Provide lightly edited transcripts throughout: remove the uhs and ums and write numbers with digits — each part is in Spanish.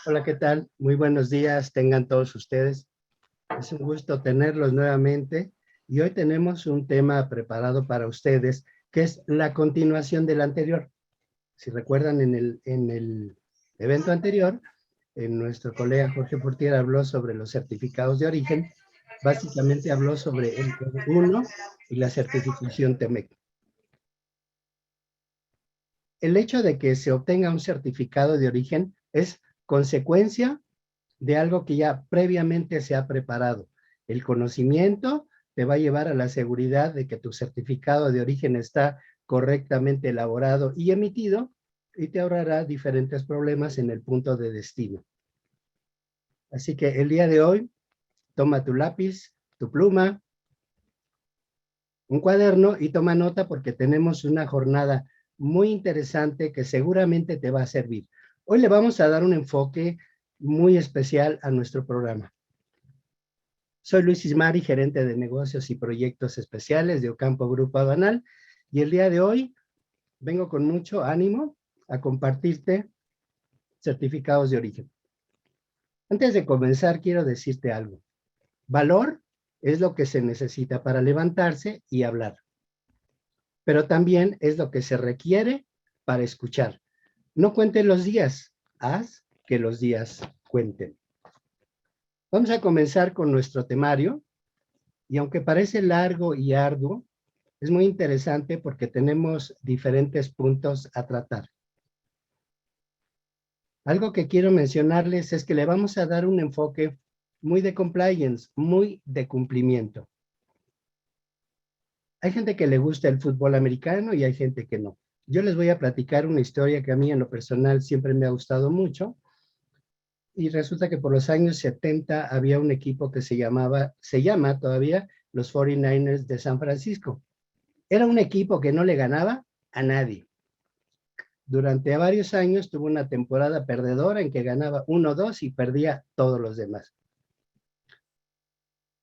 Hola, ¿qué tal? Muy buenos días, tengan todos ustedes. Es un gusto tenerlos nuevamente y hoy tenemos un tema preparado para ustedes que es la continuación del anterior. Si recuerdan, en el evento anterior, nuestro colega Jorge Portier habló sobre los certificados de origen. Básicamente habló sobre el uno y la certificación TEMEC. El hecho de que se obtenga un certificado de origen es consecuencia de algo que ya previamente se ha preparado. El conocimiento te va a llevar a la seguridad de que tu certificado de origen está correctamente elaborado y emitido y te ahorrará diferentes problemas en el punto de destino. Así que el día de hoy, toma tu lápiz, tu pluma, un cuaderno y toma nota porque tenemos una jornada muy interesante que seguramente te va a servir. Hoy le vamos a dar un enfoque muy especial a nuestro programa. Soy Luis Ismari, gerente de negocios y proyectos especiales de Ocampo Grupo Aduanal, y el día de hoy vengo con mucho ánimo a compartirte certificados de origen. Antes de comenzar, quiero decirte algo. Valor es lo que se necesita para levantarse y hablar, pero también es lo que se requiere para escuchar. No cuentes los días, haz que los días cuenten. Vamos a comenzar con nuestro temario, y aunque parece largo y arduo, es muy interesante porque tenemos diferentes puntos a tratar. Algo que quiero mencionarles es que le vamos a dar un enfoque muy de compliance, muy de cumplimiento. Hay gente que le gusta el fútbol americano y hay gente que no. Yo les voy a platicar una historia que a mí en lo personal siempre me ha gustado mucho. Y resulta que por los años 70 había un equipo que se llama todavía los 49ers de San Francisco. Era un equipo que no le ganaba a nadie. Durante varios años tuvo una temporada perdedora en que ganaba 1-2 y perdía todos los demás.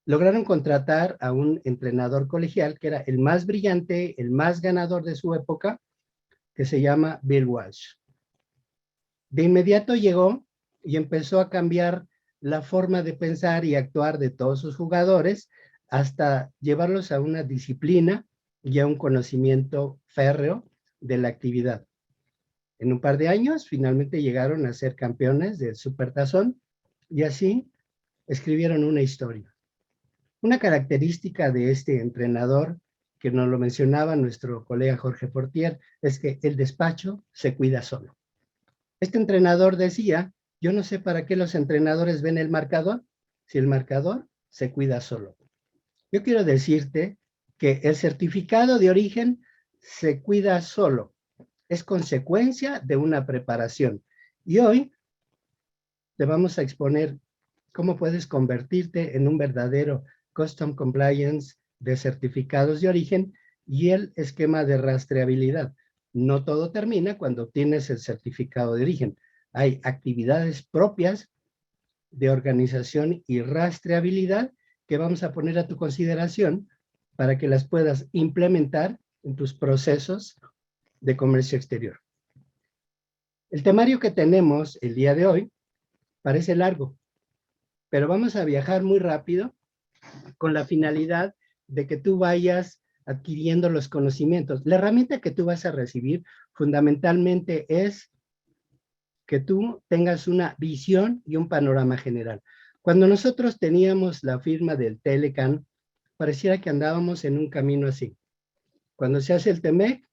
Lograron contratar a un entrenador colegial que era el más brillante, el más ganador de su época, que se llama Bill Walsh. De inmediato llegó y empezó a cambiar la forma de pensar y actuar de todos sus jugadores hasta llevarlos a una disciplina y a un conocimiento férreo de la actividad. En un par de años, finalmente llegaron a ser campeones del Supertazón y así escribieron una historia. Una característica de este entrenador, que nos lo mencionaba nuestro colega Jorge Portier, es que el despacho se cuida solo. Este entrenador decía, yo no sé para qué los entrenadores ven el marcador, si el marcador se cuida solo. Yo quiero decirte que el certificado de origen se cuida solo. Es consecuencia de una preparación. Y hoy te vamos a exponer cómo puedes convertirte en un verdadero Custom Compliance de certificados de origen y el esquema de rastreabilidad. No todo termina cuando obtienes el certificado de origen. Hay actividades propias de organización y rastreabilidad que vamos a poner a tu consideración para que las puedas implementar en tus procesos de comercio exterior. El temario que tenemos el día de hoy parece largo, pero vamos a viajar muy rápido con la finalidad de que tú vayas adquiriendo los conocimientos. La herramienta que tú vas a recibir fundamentalmente es que tú tengas una visión y un panorama general. Cuando nosotros teníamos la firma del Telecan, pareciera que andábamos en un camino así. Cuando se hace el TEMEC,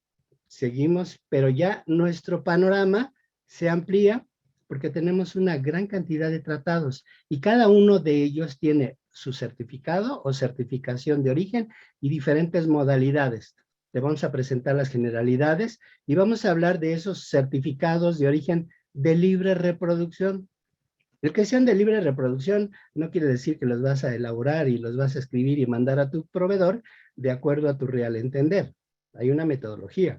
seguimos, pero ya nuestro panorama se amplía porque tenemos una gran cantidad de tratados y cada uno de ellos tiene su certificado o certificación de origen y diferentes modalidades. Te vamos a presentar las generalidades y vamos a hablar de esos certificados de origen de libre reproducción. El que sean de libre reproducción no quiere decir que los vas a elaborar y los vas a escribir y mandar a tu proveedor de acuerdo a tu real entender. Hay una metodología,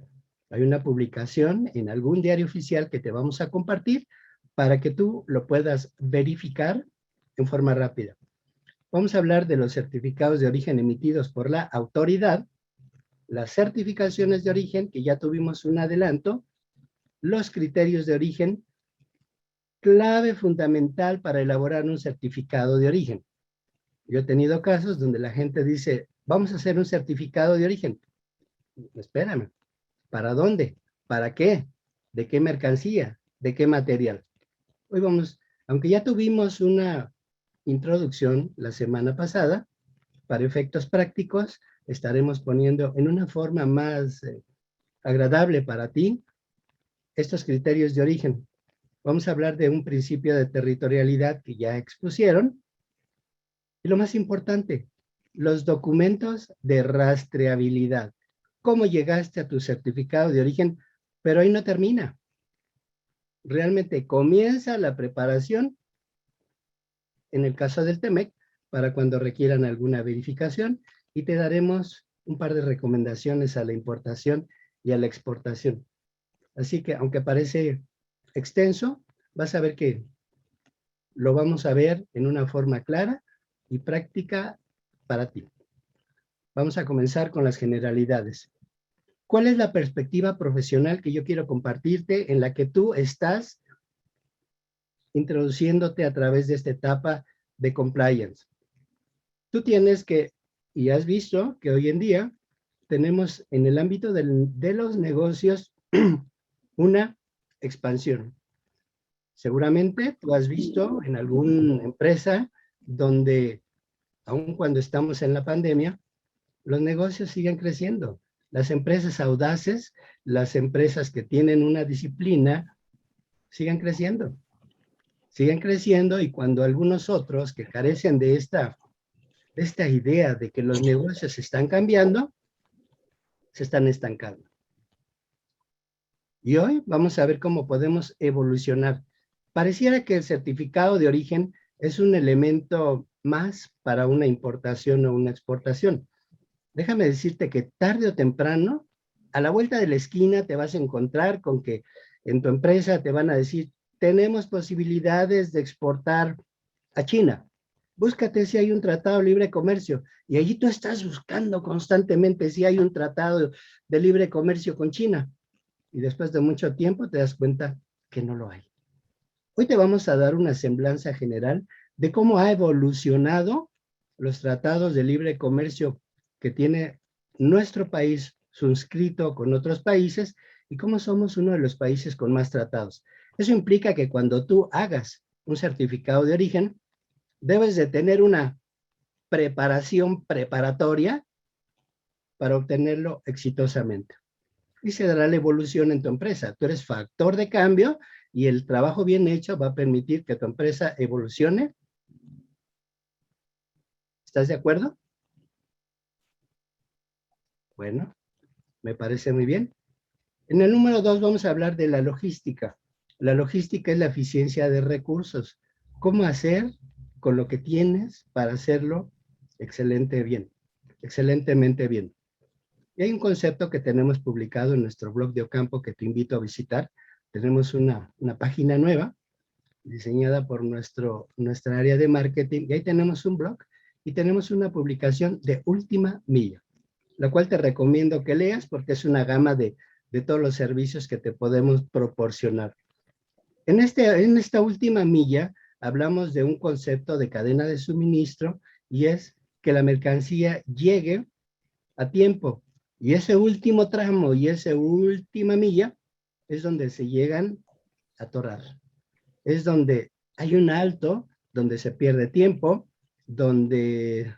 hay una publicación en algún diario oficial que te vamos a compartir para que tú lo puedas verificar en forma rápida. Vamos a hablar de los certificados de origen emitidos por la autoridad, las certificaciones de origen, que ya tuvimos un adelanto, los criterios de origen, clave fundamental para elaborar un certificado de origen. Yo he tenido casos donde la gente dice, vamos a hacer un certificado de origen. Espérame, ¿para dónde? ¿Para qué? ¿De qué mercancía? ¿De qué material? Hoy vamos, aunque ya tuvimos una introducción la semana pasada, para efectos prácticos, estaremos poniendo en una forma más agradable para ti estos criterios de origen. Vamos a hablar de un principio de territorialidad que ya expusieron. Y lo más importante, los documentos de rastreabilidad. ¿Cómo llegaste a tu certificado de origen? Pero ahí no termina. Realmente comienza la preparación, en el caso del TEMEC, para cuando requieran alguna verificación, y te daremos un par de recomendaciones a la importación y a la exportación. Así que, aunque parece extenso, vas a ver que lo vamos a ver en una forma clara y práctica para ti. Vamos a comenzar con las generalidades. ¿Cuál es la perspectiva profesional que yo quiero compartirte en la que tú estás introduciéndote a través de esta etapa de compliance? Tú tienes que, y has visto que hoy en día tenemos en el ámbito de los negocios una expansión. Seguramente tú has visto en alguna empresa donde, aun cuando estamos en la pandemia, los negocios siguen creciendo. Las empresas audaces, las empresas que tienen una disciplina, siguen creciendo. Siguen creciendo, y cuando algunos otros que carecen de esta idea de que los negocios están cambiando, se están estancando. Y hoy vamos a ver cómo podemos evolucionar. Pareciera que el certificado de origen es un elemento más para una importación o una exportación. Déjame decirte que tarde o temprano, a la vuelta de la esquina te vas a encontrar con que en tu empresa te van a decir, tenemos posibilidades de exportar a China. Búscate si hay un tratado de libre comercio. Y allí tú estás buscando constantemente si hay un tratado de libre comercio con China. Y después de mucho tiempo te das cuenta que no lo hay. Hoy te vamos a dar una semblanza general de cómo ha evolucionado los tratados de libre comercio que tiene nuestro país suscrito con otros países, y cómo somos uno de los países con más tratados. Eso implica que cuando tú hagas un certificado de origen, debes de tener una preparación preparatoria para obtenerlo exitosamente. Y se dará la evolución en tu empresa. Tú eres factor de cambio, y el trabajo bien hecho va a permitir que tu empresa evolucione. ¿Estás de acuerdo? Bueno, me parece muy bien. En el número 2 vamos a hablar de la logística. La logística es la eficiencia de recursos. ¿Cómo hacer con lo que tienes para hacerlo excelentemente bien? Y hay un concepto que tenemos publicado en nuestro blog de Ocampo que te invito a visitar. Tenemos una página nueva diseñada por nuestra área de marketing, y ahí tenemos un blog y tenemos una publicación de última milla, la cual te recomiendo que leas porque es una gama de todos los servicios que te podemos proporcionar. En esta última milla hablamos de un concepto de cadena de suministro, y es que la mercancía llegue a tiempo. Y ese último tramo y esa última milla es donde se llegan a atorar. Es donde hay un alto, donde se pierde tiempo, donde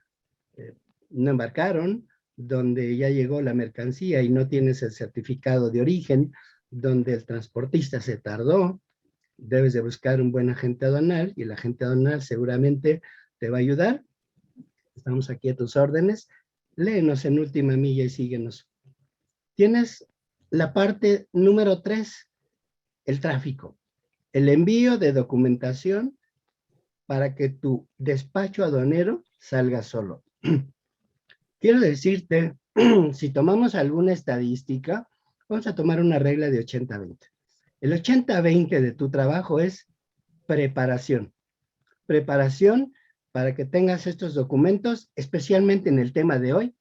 no embarcaron, donde ya llegó la mercancía y no tienes el certificado de origen, donde el transportista se tardó. Debes de buscar un buen agente aduanal, y el agente aduanal seguramente te va a ayudar. Estamos aquí a tus órdenes. Léenos en última milla y síguenos. Tienes la parte número 3, el tráfico. El envío de documentación para que tu despacho aduanero salga solo. Quiero decirte, si tomamos alguna estadística, vamos a tomar una regla de 80-20. El 80-20 de tu trabajo es preparación. Preparación para que tengas estos documentos, especialmente en el tema de hoy,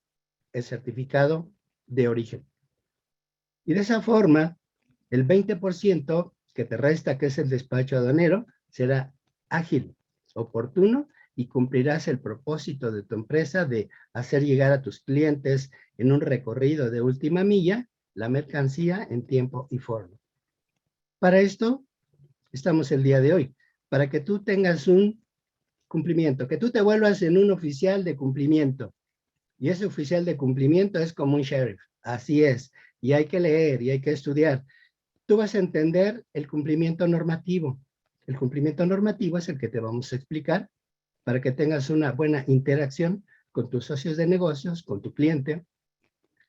el certificado de origen. Y de esa forma, el 20% que te resta, que es el despacho aduanero, será ágil, oportuno y cumplirás el propósito de tu empresa de hacer llegar a tus clientes en un recorrido de última milla la mercancía en tiempo y forma. Para esto estamos el día de hoy, para que tú tengas un cumplimiento, que tú te vuelvas en un oficial de cumplimiento. Y ese oficial de cumplimiento es como un sheriff, así es, y hay que leer y hay que estudiar. Tú vas a entender el cumplimiento normativo. El cumplimiento normativo es el que te vamos a explicar para que tengas una buena interacción con tus socios de negocios, con tu cliente,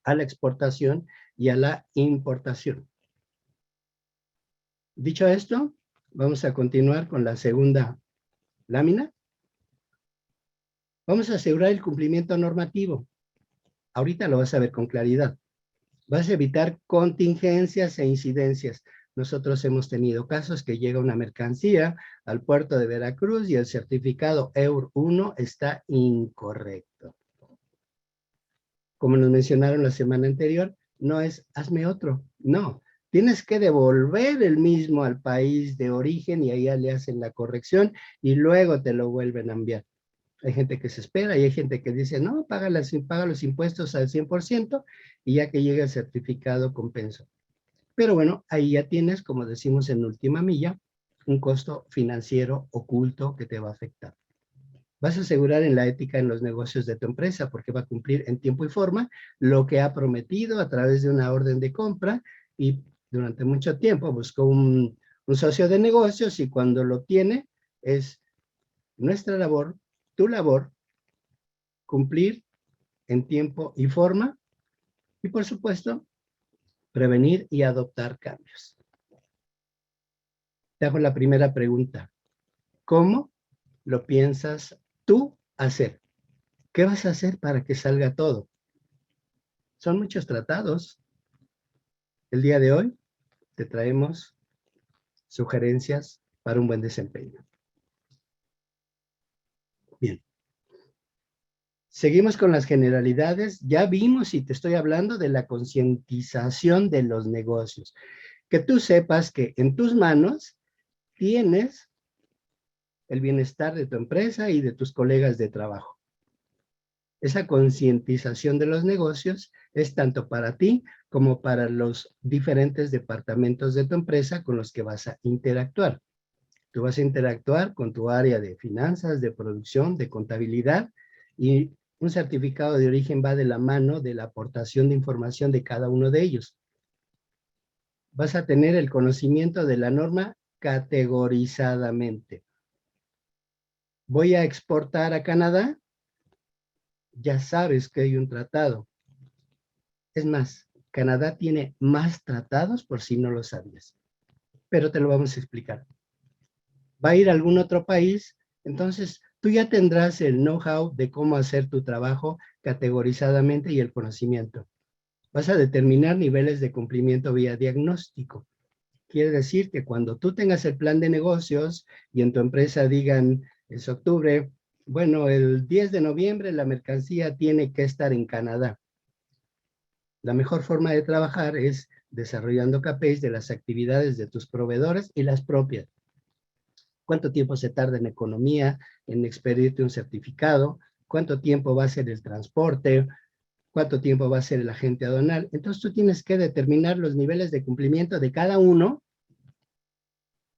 a la exportación y a la importación. Dicho esto, vamos a continuar con la segunda lámina. Vamos a asegurar el cumplimiento normativo. Ahorita lo vas a ver con claridad. Vas a evitar contingencias e incidencias. Nosotros hemos tenido casos que llega una mercancía al puerto de Veracruz y el certificado EUR 1 está incorrecto. Como nos mencionaron la semana anterior, no es hazme otro, no. Tienes que devolver el mismo al país de origen y ahí le hacen la corrección y luego te lo vuelven a enviar. Hay gente que se espera y hay gente que dice, no, paga los impuestos al 100% y ya que llega el certificado compenso. Pero bueno, ahí ya tienes, como decimos en última milla, un costo financiero oculto que te va a afectar. Vas a asegurar en la ética en los negocios de tu empresa porque va a cumplir en tiempo y forma lo que ha prometido a través de una orden de compra y durante mucho tiempo buscó un socio de negocios y cuando lo tiene es nuestra labor, tu labor, cumplir en tiempo y forma y por supuesto prevenir y adoptar cambios. Te hago la primera pregunta. ¿Cómo lo piensas tú hacer? ¿Qué vas a hacer para que salga todo? Son muchos tratados. El día de hoy te traemos sugerencias para un buen desempeño. Bien. Seguimos con las generalidades. Ya vimos y te estoy hablando de la concientización de los negocios. Que tú sepas que en tus manos tienes el bienestar de tu empresa y de tus colegas de trabajo. Esa concientización de los negocios es tanto para ti como para los diferentes departamentos de tu empresa con los que vas a interactuar. Tú vas a interactuar con tu área de finanzas, de producción, de contabilidad y un certificado de origen va de la mano de la aportación de información de cada uno de ellos. Vas a tener el conocimiento de la norma categorizadamente. Voy a exportar a Canadá, ya sabes que hay un tratado. Es más, Canadá tiene más tratados por si no lo sabías, pero te lo vamos a explicar. Va a ir a algún otro país, entonces tú ya tendrás el know-how de cómo hacer tu trabajo categorizadamente y el conocimiento. Vas a determinar niveles de cumplimiento vía diagnóstico. Quiere decir que cuando tú tengas el plan de negocios y en tu empresa digan, es octubre, bueno, el 10 de noviembre la mercancía tiene que estar en Canadá. La mejor forma de trabajar es desarrollando KPIs de las actividades de tus proveedores y las propias. ¿Cuánto tiempo se tarda en economía en expedirte un certificado? ¿Cuánto tiempo va a ser el transporte? ¿Cuánto tiempo va a ser el agente aduanal? Entonces tú tienes que determinar los niveles de cumplimiento de cada uno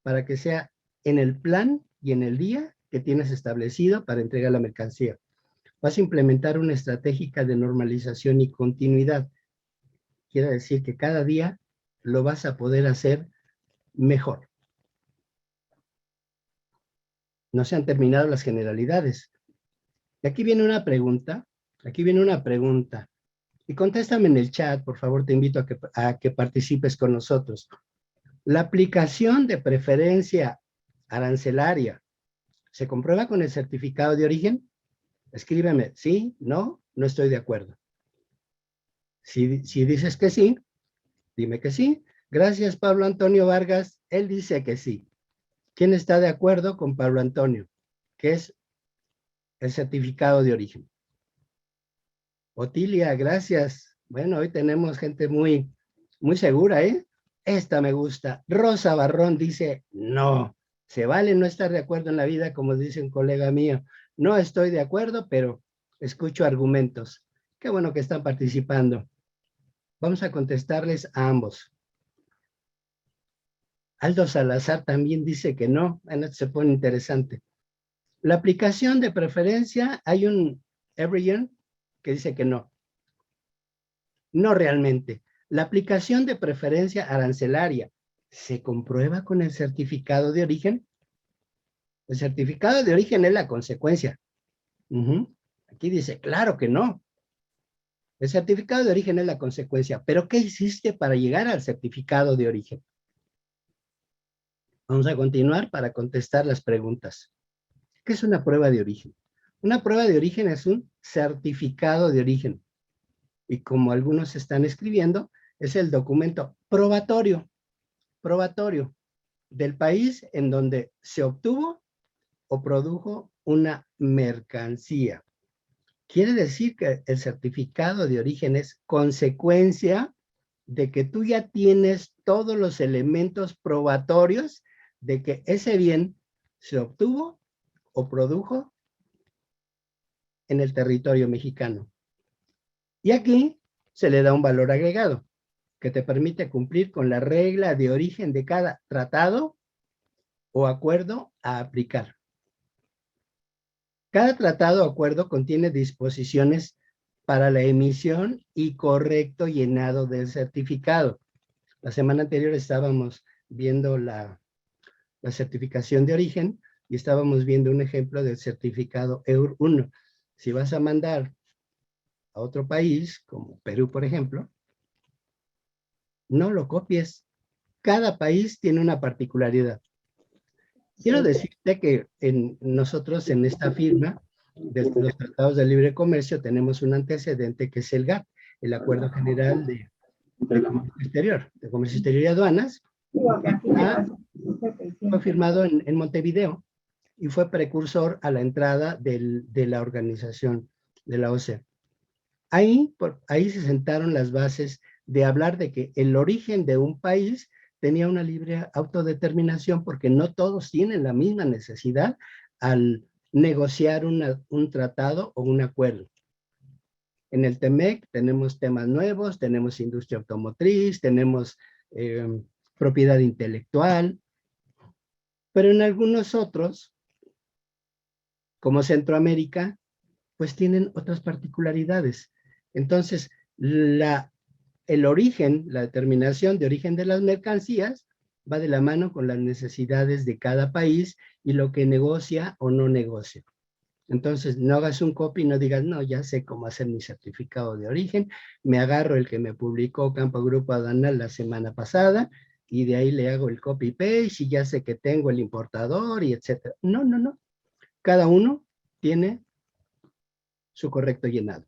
para que sea en el plan y en el día que tienes establecido para entregar la mercancía. Vas a implementar una estrategia de normalización y continuidad. Quiere decir que cada día lo vas a poder hacer mejor. No se han terminado las generalidades. Y aquí viene una pregunta, y contéstame en el chat, por favor, te invito a que participes con nosotros. ¿La aplicación de preferencia arancelaria se comprueba con el certificado de origen? Escríbeme, sí, no, no estoy de acuerdo. Si dices que sí, dime que sí. Gracias, Pablo Antonio Vargas. Él dice que sí. ¿Quién está de acuerdo con Pablo Antonio? Que es el certificado de origen. Otilia, gracias. Bueno, hoy tenemos gente muy segura, ¿eh? Esta me gusta. Rosa Barrón dice, no, se vale no estar de acuerdo en la vida, como dice un colega mío. No estoy de acuerdo, pero escucho argumentos. Qué bueno que están participando. Vamos a contestarles a ambos. Aldo Salazar también dice que no. Bueno, se pone interesante. La aplicación de preferencia, hay un Everyone que dice que no. No realmente. La aplicación de preferencia arancelaria se comprueba con el certificado de origen. El certificado de origen es la consecuencia. Aquí dice, claro que no. El certificado de origen es la consecuencia. Pero ¿qué hiciste para llegar al certificado de origen? Vamos a continuar para contestar las preguntas. ¿Qué es una prueba de origen? Una prueba de origen es un certificado de origen. Y como algunos están escribiendo, es el documento probatorio del país en donde se obtuvo o produjo una mercancía. Quiere decir que el certificado de origen es consecuencia de que tú ya tienes todos los elementos probatorios de que ese bien se obtuvo o produjo en el territorio mexicano. Y aquí se le da un valor agregado que te permite cumplir con la regla de origen de cada tratado o acuerdo a aplicar. Cada tratado o acuerdo contiene disposiciones para la emisión y correcto llenado del certificado. La semana anterior estábamos viendo la certificación de origen y estábamos viendo un ejemplo del certificado EUR1. Si vas a mandar a otro país, como Perú, por ejemplo, no lo copies. Cada país tiene una particularidad. Quiero decirte que nosotros en esta firma de los tratados de libre comercio tenemos un antecedente que es el GATT, el Acuerdo General de Comercio Exterior y Aduanas, que fue firmado en Montevideo y fue precursor a la entrada de la organización de la OCDE. Ahí se sentaron las bases de hablar de que el origen de un país tenía una libre autodeterminación porque no todos tienen la misma necesidad al negociar un tratado o un acuerdo. En el TEMEC tenemos temas nuevos, tenemos industria automotriz, tenemos propiedad intelectual, pero en algunos otros, como Centroamérica, pues tienen otras particularidades. Entonces, el origen, la determinación de origen de las mercancías va de la mano con las necesidades de cada país y lo que negocia o no negocia. Entonces, no hagas un copy y no digas, no, ya sé cómo hacer mi certificado de origen, me agarro el que me publicó Campo Grupo Aduanal la semana pasada y de ahí le hago el copy-paste y ya sé que tengo el importador y etcétera. No, no, no. Cada uno tiene su correcto llenado.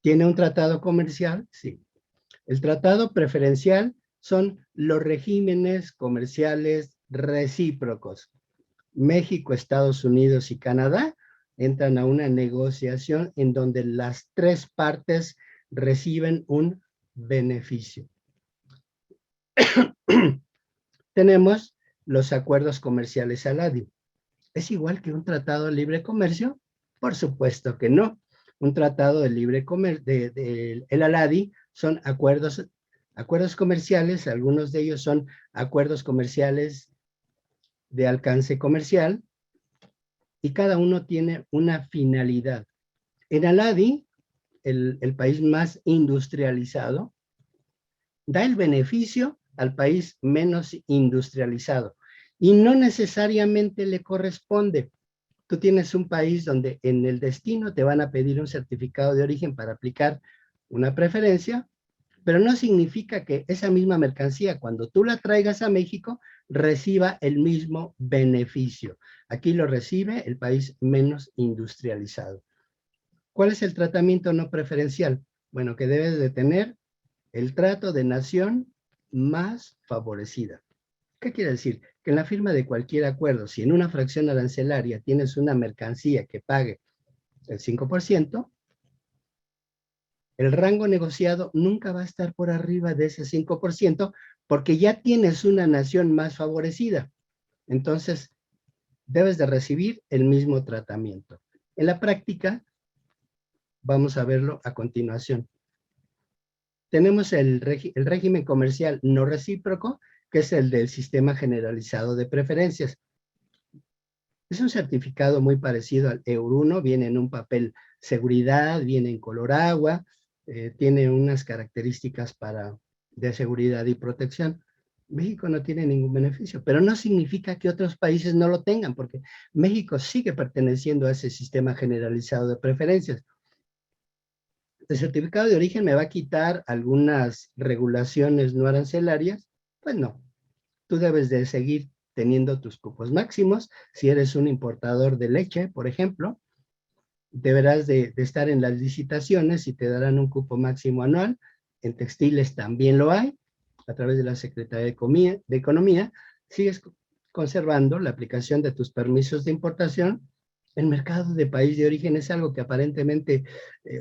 ¿Tiene un tratado comercial? Sí. El tratado preferencial son los regímenes comerciales recíprocos. México, Estados Unidos y Canadá entran a una negociación en donde las tres partes reciben un beneficio. Tenemos los acuerdos comerciales ALADI. ¿Es igual que un tratado de libre comercio? Por supuesto que no. Un tratado de libre comercio, el ALADI, son acuerdos comerciales, algunos de ellos son acuerdos comerciales de alcance comercial, y cada uno tiene una finalidad. En ALADI, el país más industrializado, da el beneficio al país menos industrializado, y no necesariamente le corresponde. Tú tienes un país donde en el destino te van a pedir un certificado de origen para aplicar una preferencia, pero no significa que esa misma mercancía, cuando tú la traigas a México, reciba el mismo beneficio. Aquí lo recibe el país menos industrializado. ¿Cuál es el tratamiento no preferencial? Bueno, que debes de tener el trato de nación más favorecida. ¿Qué quiere decir? Que en la firma de cualquier acuerdo, si en una fracción arancelaria tienes una mercancía que pague el 5%, el rango negociado nunca va a estar por arriba de ese 5% porque ya tienes una nación más favorecida. Entonces, debes de recibir el mismo tratamiento. En la práctica, vamos a verlo a continuación. Tenemos el régimen comercial no recíproco, que es el del sistema generalizado de preferencias. Es un certificado muy parecido al EUR1, viene en un papel seguridad, viene en color agua, tiene unas características de seguridad y protección. México no tiene ningún beneficio, pero no significa que otros países no lo tengan, porque México sigue perteneciendo a ese sistema generalizado de preferencias. ¿El certificado de origen me va a quitar algunas regulaciones no arancelarias? Pues no. Tú debes de seguir teniendo tus cupos máximos. Si eres un importador de leche, por ejemplo, deberás de estar en las licitaciones y te darán un cupo máximo anual. En textiles también lo hay, a través de la Secretaría de Economía. Sigues conservando la aplicación de tus permisos de importación. El mercado de país de origen es algo que aparentemente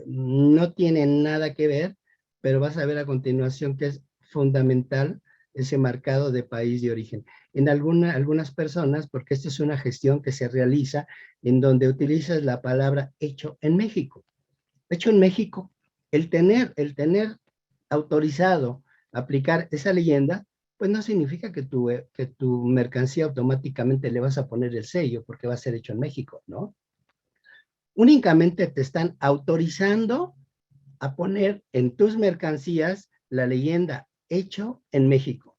no tiene nada que ver, pero vas a ver a continuación que es fundamental ese marcado de país de origen. En algunas personas, porque esta es una gestión que se realiza en donde utilizas la palabra hecho en México. Hecho en México, el tener autorizado aplicar esa leyenda, pues no significa que tu mercancía automáticamente le vas a poner el sello porque va a ser hecho en México, ¿no? Únicamente te están autorizando a poner en tus mercancías la leyenda hecho en México.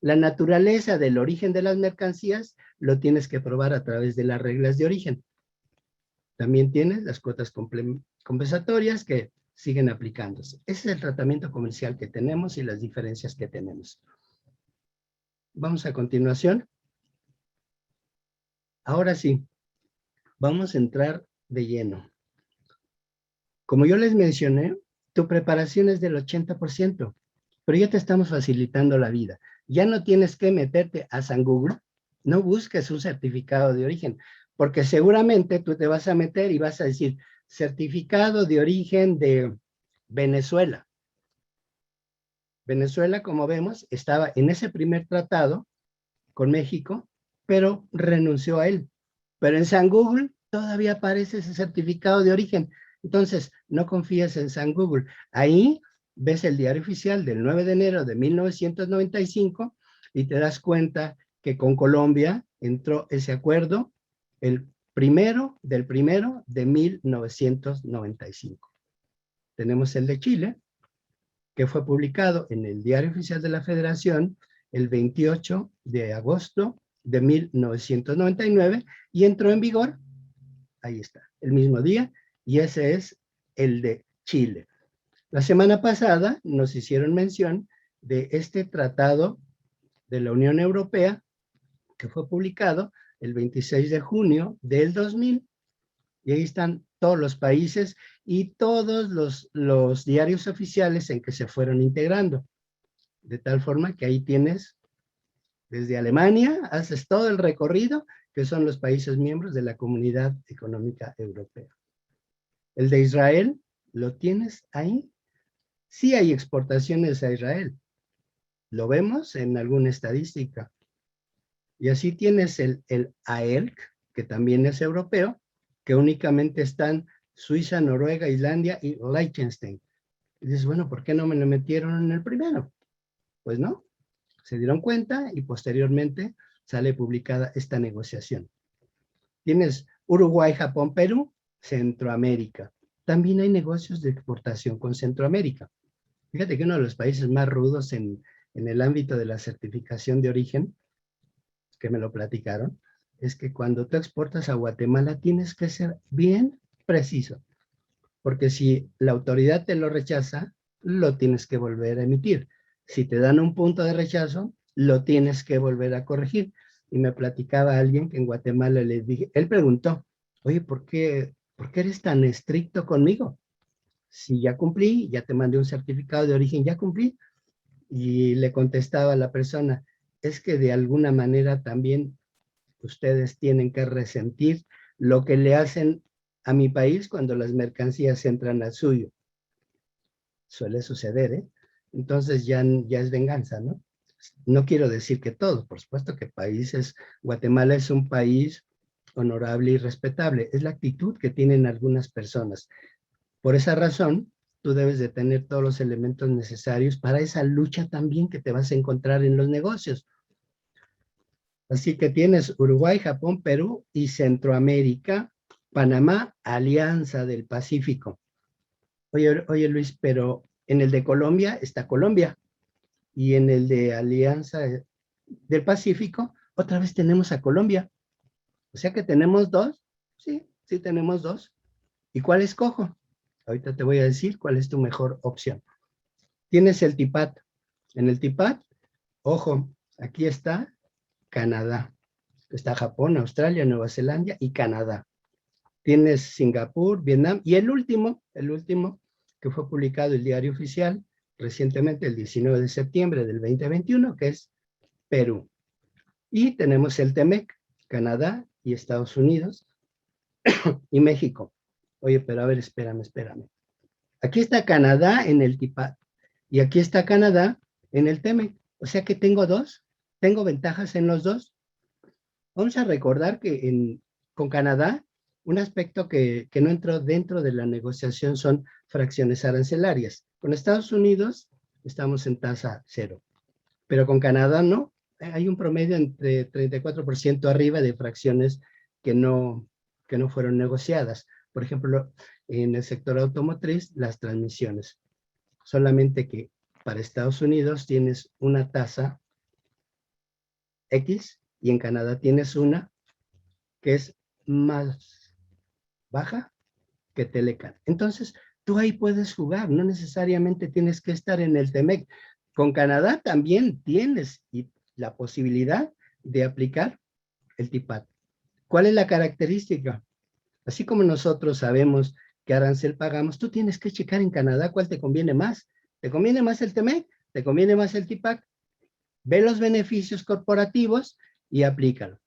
La naturaleza del origen de las mercancías lo tienes que probar a través de las reglas de origen. También tienes las cuotas compensatorias que siguen aplicándose. Ese es el tratamiento comercial que tenemos y las diferencias que tenemos. Vamos a continuación. Ahora sí, vamos a entrar de lleno. Como yo les mencioné, tu preparación es del 80%, pero ya te estamos facilitando la vida. Ya no tienes que meterte a San Google, no busques un certificado de origen, porque seguramente tú te vas a meter y vas a decir, certificado de origen de Venezuela. Venezuela, como vemos, estaba en ese primer tratado con México, pero renunció a él. Pero en San Google todavía aparece ese certificado de origen. Entonces, no confíes en San Google. Ahí ves el diario oficial del 9 de enero de 1995 y te das cuenta que con Colombia entró ese acuerdo el primero de 1995. Tenemos el de Chile, que fue publicado en el Diario Oficial de la Federación el 28 de agosto de 1999 y entró en vigor, ahí está, el mismo día, y ese es el de Chile. La semana pasada nos hicieron mención de este tratado de la Unión Europea que fue publicado el 26 de junio del 2000, y ahí están todos los países y todos los diarios oficiales en que se fueron integrando. De tal forma que ahí tienes, desde Alemania, haces todo el recorrido, que son los países miembros de la Comunidad Económica Europea. El de Israel, ¿lo tienes ahí? Sí hay exportaciones a Israel. Lo vemos en alguna estadística. Y así tienes el AELC, que también es europeo, que únicamente están Suiza, Noruega, Islandia y Liechtenstein. Y dices, bueno, ¿por qué no me lo metieron en el primero? Pues no, se dieron cuenta y posteriormente sale publicada esta negociación. Tienes Uruguay, Japón, Perú, Centroamérica. También hay negocios de exportación con Centroamérica. Fíjate que uno de los países más rudos en el ámbito de la certificación de origen, que me lo platicaron, es que cuando tú exportas a Guatemala tienes que ser bien preciso, porque si la autoridad te lo rechaza, lo tienes que volver a emitir. Si te dan un punto de rechazo, lo tienes que volver a corregir. Y me platicaba alguien que en Guatemala le dije, él preguntó, oye, ¿por qué eres tan estricto conmigo? Si ya cumplí, ya te mandé un certificado de origen, ya cumplí. Y le contestaba a la persona, es que de alguna manera también ustedes tienen que resentir lo que le hacen a mi país cuando las mercancías entran al suyo. suele suceder, ¿eh? Entonces ya es venganza, ¿no? No quiero decir que todos, por supuesto que Guatemala es un país honorable y respetable, es la actitud que tienen algunas personas. Por esa razón, tú debes de tener todos los elementos necesarios para esa lucha también que te vas a encontrar en los negocios. Así que tienes Uruguay, Japón, Perú y Centroamérica, Panamá, Alianza del Pacífico. Oye Luis, pero en el de Colombia está Colombia y en el de Alianza del Pacífico otra vez tenemos a Colombia. O sea que tenemos dos. Sí, sí tenemos dos. ¿Y cuál escojo? Ahorita te voy a decir cuál es tu mejor opción. Tienes el TIPAD. En el TIPAD, ojo, aquí está Canadá. Está Japón, Australia, Nueva Zelanda y Canadá. Tienes Singapur, Vietnam y el último que fue publicado el Diario Oficial recientemente, el 19 de septiembre del 2021, que es Perú. Y tenemos el TEMEC, Canadá y Estados Unidos y México. Oye, pero a ver, espérame. Aquí está Canadá en el TIPAD y aquí está Canadá en el TEMEC. O sea que tengo dos, tengo ventajas en los dos. Vamos a recordar que con Canadá, un aspecto que no entró dentro de la negociación son fracciones arancelarias. Con Estados Unidos estamos en tasa cero, pero con Canadá no. Hay un promedio entre 34% arriba de fracciones que no fueron negociadas. Por ejemplo, en el sector automotriz, las transmisiones. Solamente que para Estados Unidos tienes una tasa X y en Canadá tienes una que es más baja que Telecan. Entonces, tú ahí puedes jugar, no necesariamente tienes que estar en el TEMEC. Con Canadá también tienes la posibilidad de aplicar el TIPAD. ¿Cuál es la característica? Así como nosotros sabemos qué arancel pagamos, tú tienes que checar en Canadá cuál te conviene más. ¿Te conviene más el TEMEC? ¿Te conviene más el TIPAD? Ve los beneficios corporativos y aplícalo.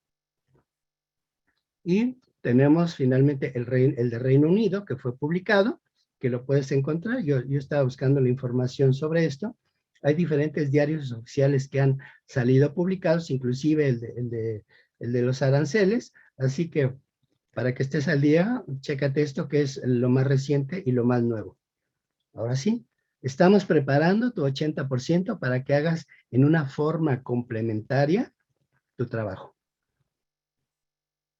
Y tenemos finalmente el de Reino Unido, que fue publicado, que lo puedes encontrar. Yo estaba buscando la información sobre esto. Hay diferentes diarios oficiales que han salido publicados, inclusive el de los aranceles. Así que para que estés al día, chécate esto que es lo más reciente y lo más nuevo. Ahora sí, estamos preparando tu 80% para que hagas en una forma complementaria tu trabajo.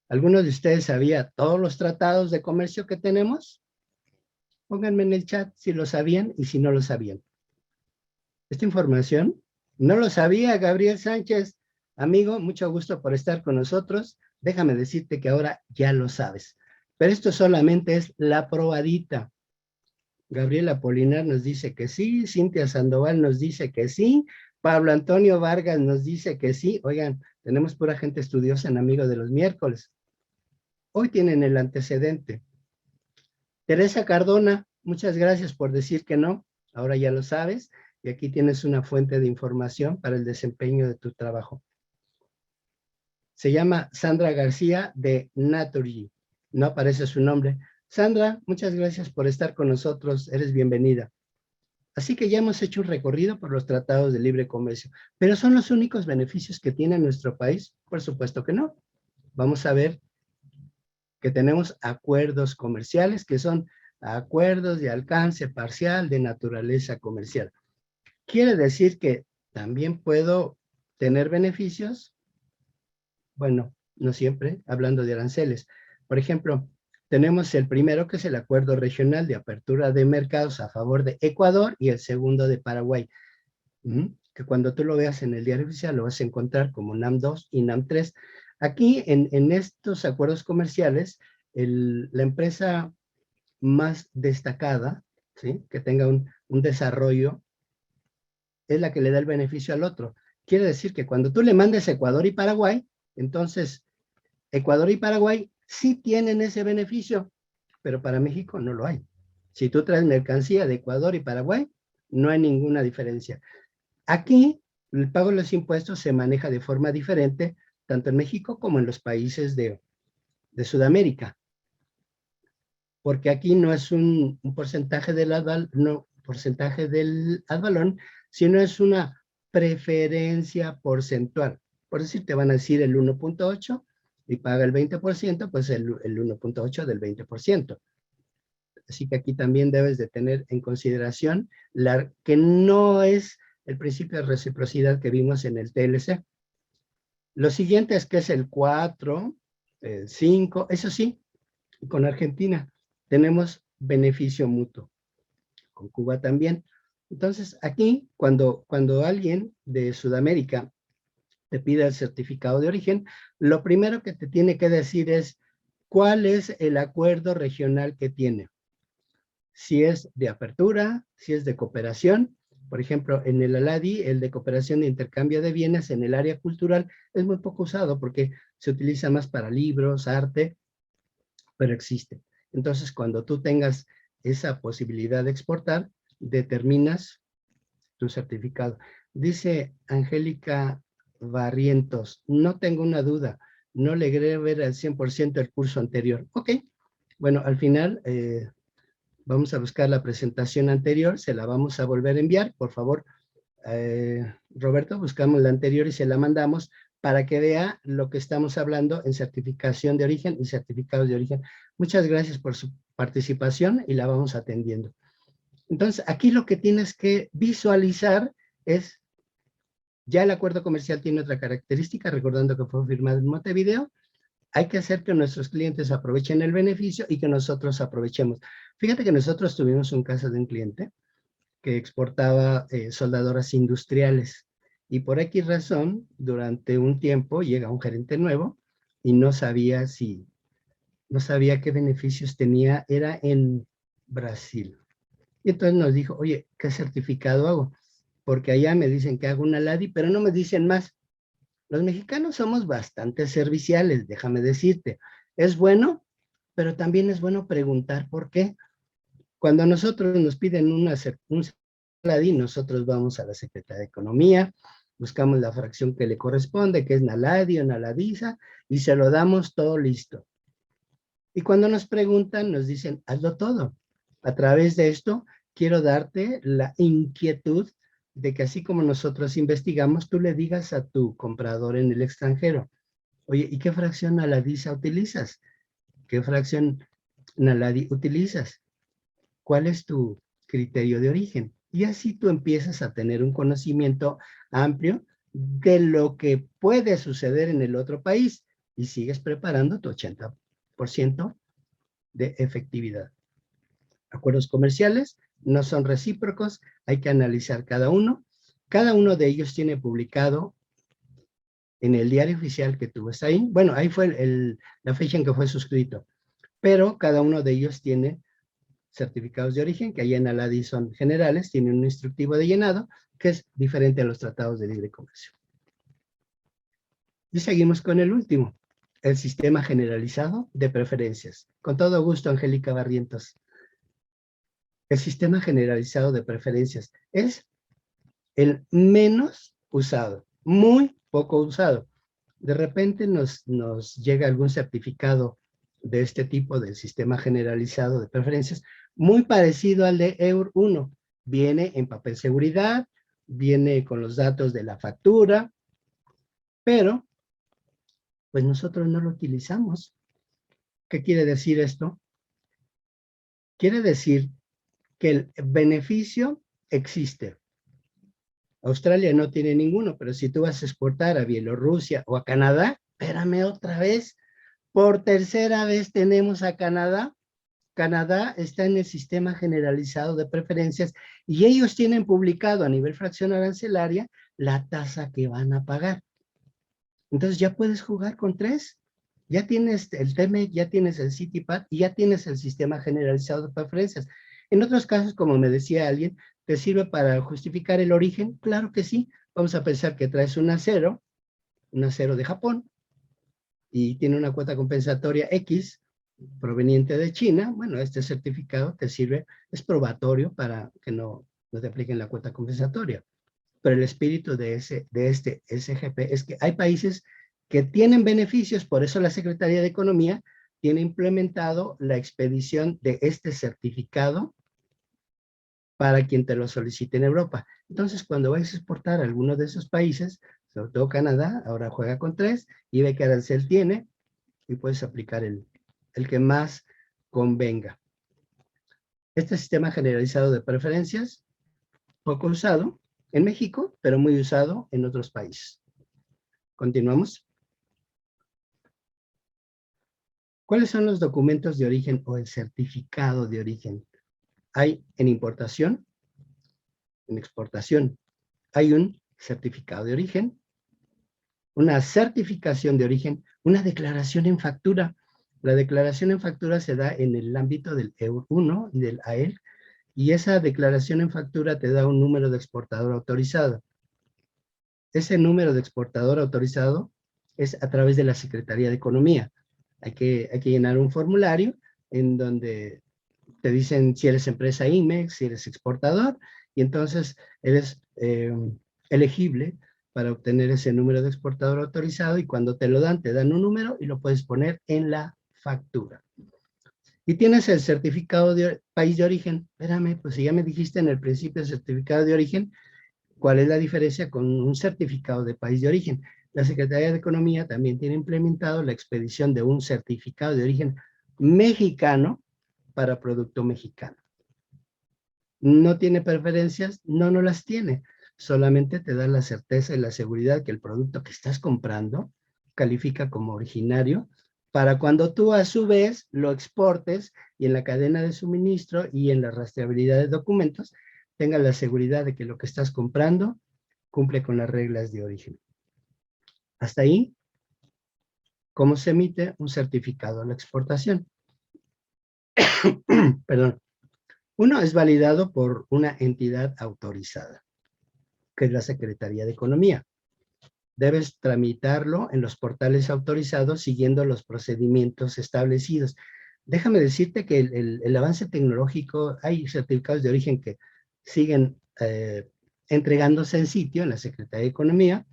¿Alguno de ustedes sabía todos los tratados de comercio que tenemos? Pónganme en el chat si lo sabían y si no lo sabían. Esta información no lo sabía Gabriel Sánchez. Amigo, mucho gusto por estar con nosotros. Déjame decirte que ahora ya lo sabes. Pero esto solamente es la probadita. Gabriela Apolinar nos dice que sí, Cintia Sandoval nos dice que sí, Pablo Antonio Vargas nos dice que sí. Oigan, tenemos pura gente estudiosa en Amigo de los Miércoles. Hoy tienen el antecedente. Teresa Cardona, muchas gracias por decir que no, ahora ya lo sabes, y aquí tienes una fuente de información para el desempeño de tu trabajo. Se llama Sandra García de Naturgy, no aparece su nombre. Sandra, muchas gracias por estar con nosotros, eres bienvenida. Así que ya hemos hecho un recorrido por los tratados de libre comercio, pero ¿son los únicos beneficios que tiene nuestro país? Por supuesto que no. Vamos a ver que tenemos acuerdos comerciales que son acuerdos de alcance parcial de naturaleza comercial. ¿Quiere decir que también puedo tener beneficios? Bueno, no siempre, hablando de aranceles. Por ejemplo, tenemos el primero que es el Acuerdo Regional de Apertura de Mercados a favor de Ecuador y el segundo de Paraguay. Que cuando tú lo veas en el diario oficial lo vas a encontrar como NAM2 y NAM3. Aquí en estos acuerdos comerciales, la empresa más destacada, ¿sí? Que tenga un desarrollo, es la que le da el beneficio al otro. Quiere decir que cuando tú le mandes Ecuador y Paraguay, entonces Ecuador y Paraguay sí tienen ese beneficio, pero para México no lo hay. Si tú traes mercancía de Ecuador y Paraguay, no hay ninguna diferencia. Aquí, el pago de los impuestos se maneja de forma diferente, tanto en México como en los países de Sudamérica. Porque aquí no es un porcentaje de la porcentaje del ad valorem, sino es una preferencia porcentual. Por decir, te van a decir el 1.8 y paga el 20%, pues el 1.8 del 20%. Así que aquí también debes de tener en consideración que no es el principio de reciprocidad que vimos en el TLC. Lo siguiente es que es el 4, el 5, eso sí, con Argentina tenemos beneficio mutuo, con Cuba también. Entonces, aquí, cuando alguien de Sudamérica te pide el certificado de origen, lo primero que te tiene que decir es cuál es el acuerdo regional que tiene. Si es de apertura, si es de cooperación. Por ejemplo, en el ALADI, el de cooperación de intercambio de bienes en el área cultural es muy poco usado porque se utiliza más para libros, arte, pero existe. Entonces, cuando tú tengas esa posibilidad de exportar, determinas tu certificado. Dice Angélica Barrientos, no tengo una duda, no logré ver al 100% el curso anterior. Ok, bueno, al final vamos a buscar la presentación anterior, se la vamos a volver a enviar, por favor, Roberto, buscamos la anterior y se la mandamos para que vea lo que estamos hablando en certificación de origen y certificados de origen. Muchas gracias por su participación y la vamos atendiendo. Entonces, aquí lo que tienes que visualizar es, ya el acuerdo comercial tiene otra característica, recordando que fue firmado en Montevideo, hay que hacer que nuestros clientes aprovechen el beneficio y que nosotros aprovechemos. Fíjate que nosotros tuvimos un caso de un cliente que exportaba soldadoras industriales y por X razón, durante un tiempo llega un gerente nuevo y no sabía qué beneficios tenía, era en Brasil. Y entonces nos dijo, oye, ¿qué certificado hago? Porque allá me dicen que hago una LADI, pero no me dicen más. Los mexicanos somos bastante serviciales, déjame decirte. Es bueno, pero también es bueno preguntar por qué. Cuando a nosotros nos piden un LADI, nosotros vamos a la Secretaría de Economía, buscamos la fracción que le corresponde, que es NALADI o NALADISA, y se lo damos todo listo. Y cuando nos preguntan, nos dicen, hazlo todo. A través de esto, quiero darte la inquietud de que así como nosotros investigamos, tú le digas a tu comprador en el extranjero, oye, ¿y qué fracción NALADISA utilizas? ¿Qué fracción NALADI utilizas? ¿Cuál es tu criterio de origen? Y así tú empiezas a tener un conocimiento amplio de lo que puede suceder en el otro país y sigues preparando tu 80% de efectividad. Acuerdos comerciales no son recíprocos, hay que analizar cada uno. Cada uno de ellos tiene publicado en el diario oficial que tú ves ahí. Bueno, ahí fue la fecha en que fue suscrito, pero cada uno de ellos tiene certificados de origen, que ahí en ALADI son generales, tienen un instructivo de llenado, que es diferente a los tratados de libre comercio. Y seguimos con el último, el sistema generalizado de preferencias. Con todo gusto, Angélica Barrientos. El sistema generalizado de preferencias es el menos usado, muy poco usado. De repente nos llega algún certificado de este tipo del sistema generalizado de preferencias, muy parecido al de EUR1. Viene en papel seguridad, viene con los datos de la factura, pero pues nosotros no lo utilizamos. ¿Qué quiere decir esto? Quiere decir que el beneficio existe. Australia no tiene ninguno, pero si tú vas a exportar a Bielorrusia o a Canadá, espérame otra vez, por tercera vez tenemos a Canadá. Canadá está en el sistema generalizado de preferencias y ellos tienen publicado a nivel fracción arancelaria la tasa que van a pagar. Entonces ya puedes jugar con tres. Ya tienes el TMEC, ya tienes el CITIPAT y ya tienes el sistema generalizado de preferencias. En otros casos, como me decía alguien, ¿te sirve para justificar el origen? Claro que sí. Vamos a pensar que traes un acero de Japón, y tiene una cuota compensatoria X proveniente de China. Bueno, este certificado te sirve, es probatorio para que no te apliquen la cuota compensatoria. Pero el espíritu de este SGP es que hay países que tienen beneficios, por eso la Secretaría de Economía tiene implementado la expedición de este certificado para quien te lo solicite en Europa. Entonces, cuando vayas a exportar a alguno de esos países, sobre todo Canadá, ahora juega con 3 y ve qué arancel tiene y puedes aplicar el que más convenga. Este sistema generalizado de preferencias, poco usado en México, pero muy usado en otros países. Continuamos. ¿Cuáles son los documentos de origen o el certificado de origen? Hay en importación, en exportación. Hay un certificado de origen, una certificación de origen, una declaración en factura. La declaración en factura se da en el ámbito del EUR1 y del AEL, y esa declaración en factura te da un número de exportador autorizado. Ese número de exportador autorizado es a través de la Secretaría de Economía. Hay que llenar un formulario en donde te dicen si eres empresa IMEX, si eres exportador, y entonces eres elegible para obtener ese número de exportador autorizado, y cuando te lo dan, te dan un número y lo puedes poner en la factura. Y tienes el certificado de país de origen. Espérame, pues si ya me dijiste en el principio el certificado de origen, ¿cuál es la diferencia con un certificado de país de origen? La Secretaría de Economía también tiene implementado la expedición de un certificado de origen mexicano para producto mexicano. ¿No tiene preferencias? No, no las tiene. Solamente te da la certeza y la seguridad que el producto que estás comprando califica como originario para cuando tú a su vez lo exportes y en la cadena de suministro y en la rastreabilidad de documentos tengas la seguridad de que lo que estás comprando cumple con las reglas de origen. Hasta ahí, ¿cómo se emite un certificado a la exportación? Perdón. Uno es validado por una entidad autorizada, que es la Secretaría de Economía. Debes tramitarlo en los portales autorizados siguiendo los procedimientos establecidos. Déjame decirte que el avance tecnológico, hay certificados de origen que siguen entregándose en sitio en la Secretaría de Economía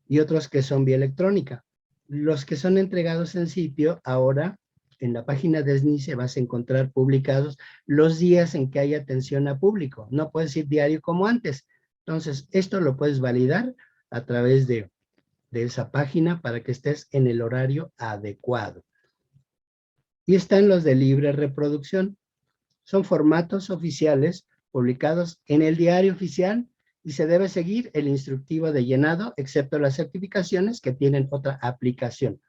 y otros que son vía electrónica. Los que son entregados en sitio, ahora en la página de SNICE vas a encontrar publicados los días en que hay atención a público. No puedes ir diario como antes. Entonces, esto lo puedes validar a través de esa página para que estés en el horario adecuado. Y están los de libre reproducción. Son formatos oficiales publicados en el diario oficial y se debe seguir el instructivo de llenado, excepto las certificaciones que tienen otra aplicación.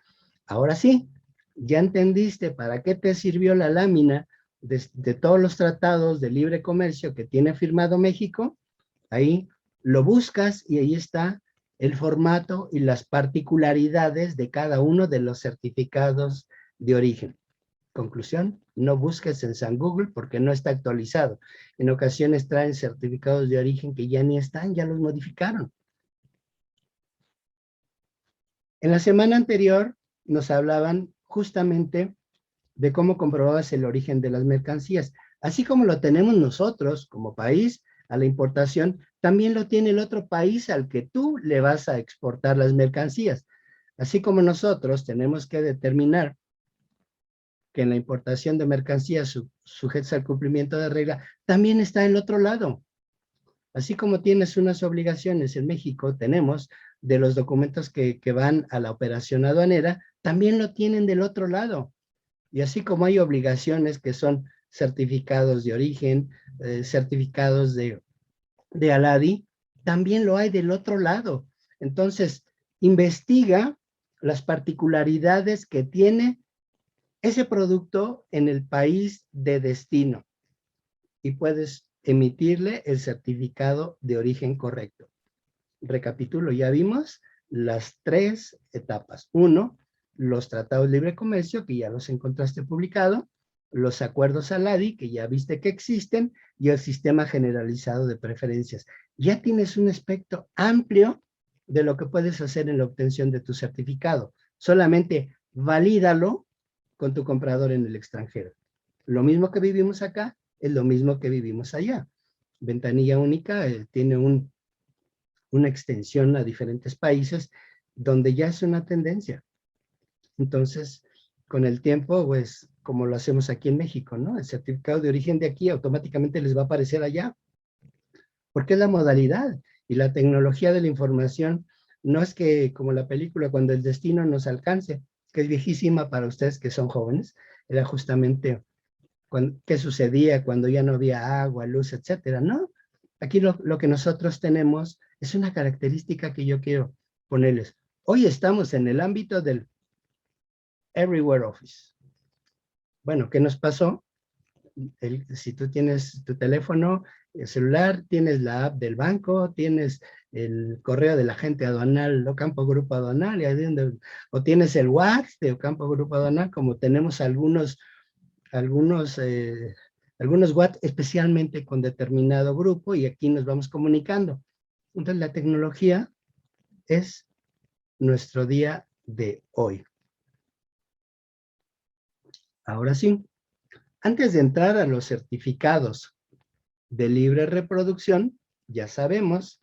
Ahora sí, ya entendiste para qué te sirvió la lámina de todos los tratados de libre comercio que tiene firmado México. Ahí lo buscas y ahí está el formato y las particularidades de cada uno de los certificados de origen. Conclusión, no busques en San Google porque no está actualizado. En ocasiones traen certificados de origen que ya ni están, ya los modificaron. En la semana anterior nos hablaban justamente de cómo comprobabas el origen de las mercancías. Así como lo tenemos nosotros como país a la importación, también lo tiene el otro país al que tú le vas a exportar las mercancías. Así como nosotros tenemos que determinar que en la importación de mercancías sujetas al cumplimiento de regla, también está en el otro lado. Así como tienes unas obligaciones en México, tenemos de los documentos que van a la operación aduanera, también lo tienen del otro lado. Y así como hay obligaciones que son certificados de origen, certificados de ALADI, también lo hay del otro lado. Entonces, investiga las particularidades que tiene ese producto en el país de destino y puedes emitirle el certificado de origen correcto. Recapitulo, ya vimos las 3 etapas. 1, los tratados de libre comercio, que ya los encontraste publicado, los acuerdos ALADI, que ya viste que existen, y el sistema generalizado de preferencias. Ya tienes un espectro amplio de lo que puedes hacer en la obtención de tu certificado. Solamente valídalo con tu comprador en el extranjero. Lo mismo que vivimos acá, es lo mismo que vivimos allá. Ventanilla única tiene una extensión a diferentes países donde ya es una tendencia. Entonces, con el tiempo, pues, como lo hacemos aquí en México, ¿no? El certificado de origen de aquí automáticamente les va a aparecer allá. porque es la modalidad y la tecnología de la información. No es que como la película Cuando el destino nos alcance, que es viejísima para ustedes que son jóvenes, era justamente qué sucedía cuando ya no había agua, luz, etcétera, ¿no? Aquí lo que nosotros tenemos es una característica que yo quiero ponerles. Hoy estamos en el ámbito del Everywhere Office. Bueno, ¿qué nos pasó? Si tú tienes tu teléfono, el celular, tienes la app del banco, tienes el correo del agente aduanal, Ocampo Grupo Aduanal, o tienes el WhatsApp de Ocampo Grupo Aduanal, como tenemos algunos WhatsApp especialmente con determinado grupo, y aquí nos vamos comunicando. Entonces la tecnología es nuestro día de hoy. Ahora sí, antes de entrar a los certificados de libre reproducción, ya sabemos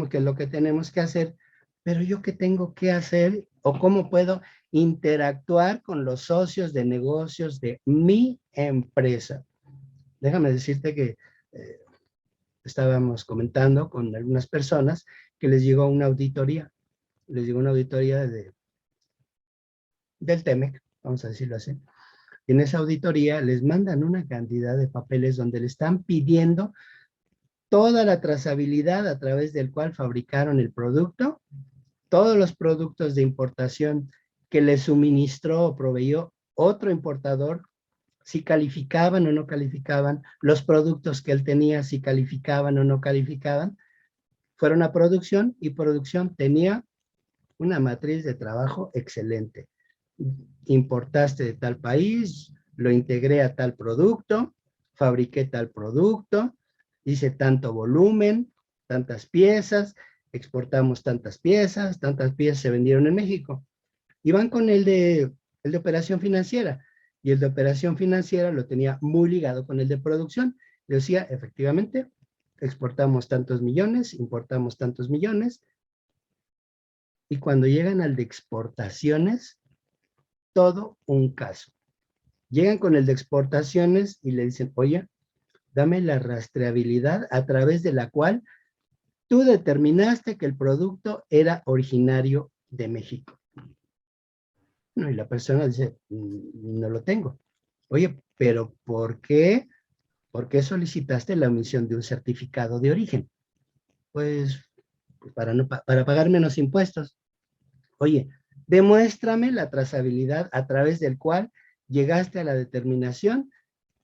qué es lo que tenemos que hacer, pero yo qué tengo que hacer o cómo puedo interactuar con los socios de negocios de mi empresa. Déjame decirte que estábamos comentando con algunas personas que les llegó una auditoría, del TEMEC, vamos a decirlo así. En esa auditoría les mandan una cantidad de papeles donde le están pidiendo toda la trazabilidad a través del cual fabricaron el producto, todos los productos de importación que le suministró o proveyó otro importador, si calificaban o no calificaban, los productos que él tenía, si calificaban o no calificaban, fueron a producción y producción tenía una matriz de trabajo excelente. Importaste de tal país, lo integré a tal producto, fabriqué tal producto, hice tanto volumen, tantas piezas, exportamos tantas piezas se vendieron en México. Y van con el de operación financiera, y el de operación financiera lo tenía muy ligado con el de producción. Le decía, efectivamente, exportamos tantos millones, importamos tantos millones, y cuando llegan al de exportaciones, todo un caso. Llegan con el de exportaciones y le dicen, oye, dame la rastreabilidad a través de la cual tú determinaste que el producto era originario de México. No, y la persona dice, no lo tengo. Oye, pero ¿por qué? ¿Por qué solicitaste la emisión de un certificado de origen? Pues para pagar menos impuestos. Oye, demuéstrame la trazabilidad a través del cual llegaste a la determinación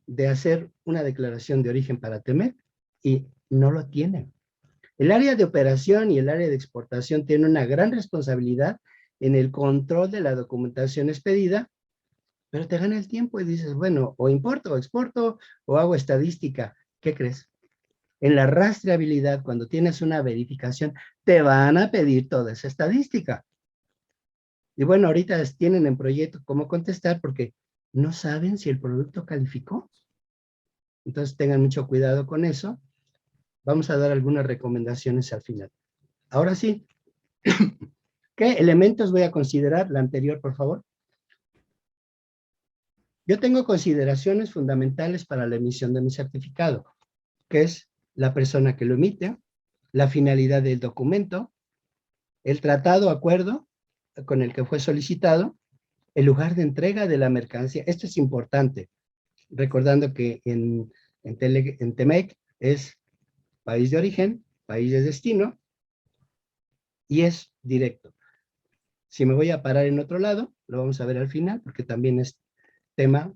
de hacer una declaración de origen para TEMEC, y no lo tienen. El área de operación y el área de exportación tienen una gran responsabilidad en el control de la documentación expedida, pero te gana el tiempo y dices, bueno, o importo o exporto o hago estadística. ¿Qué crees? En la rastreabilidad, cuando tienes una verificación, te van a pedir toda esa estadística. Y bueno, ahorita tienen en proyecto cómo contestar porque no saben si el producto calificó. Entonces tengan mucho cuidado con eso. Vamos a dar algunas recomendaciones al final. Ahora sí, ¿qué elementos voy a considerar? La anterior, por favor. Yo tengo consideraciones fundamentales para la emisión de mi certificado, que es la persona que lo emite, la finalidad del documento, el tratado o acuerdo con el que fue solicitado, el lugar de entrega de la mercancía. Esto es importante, recordando que en TEMEC es país de origen, país de destino, y es directo. Si me voy a parar en otro lado, lo vamos a ver al final, porque también es tema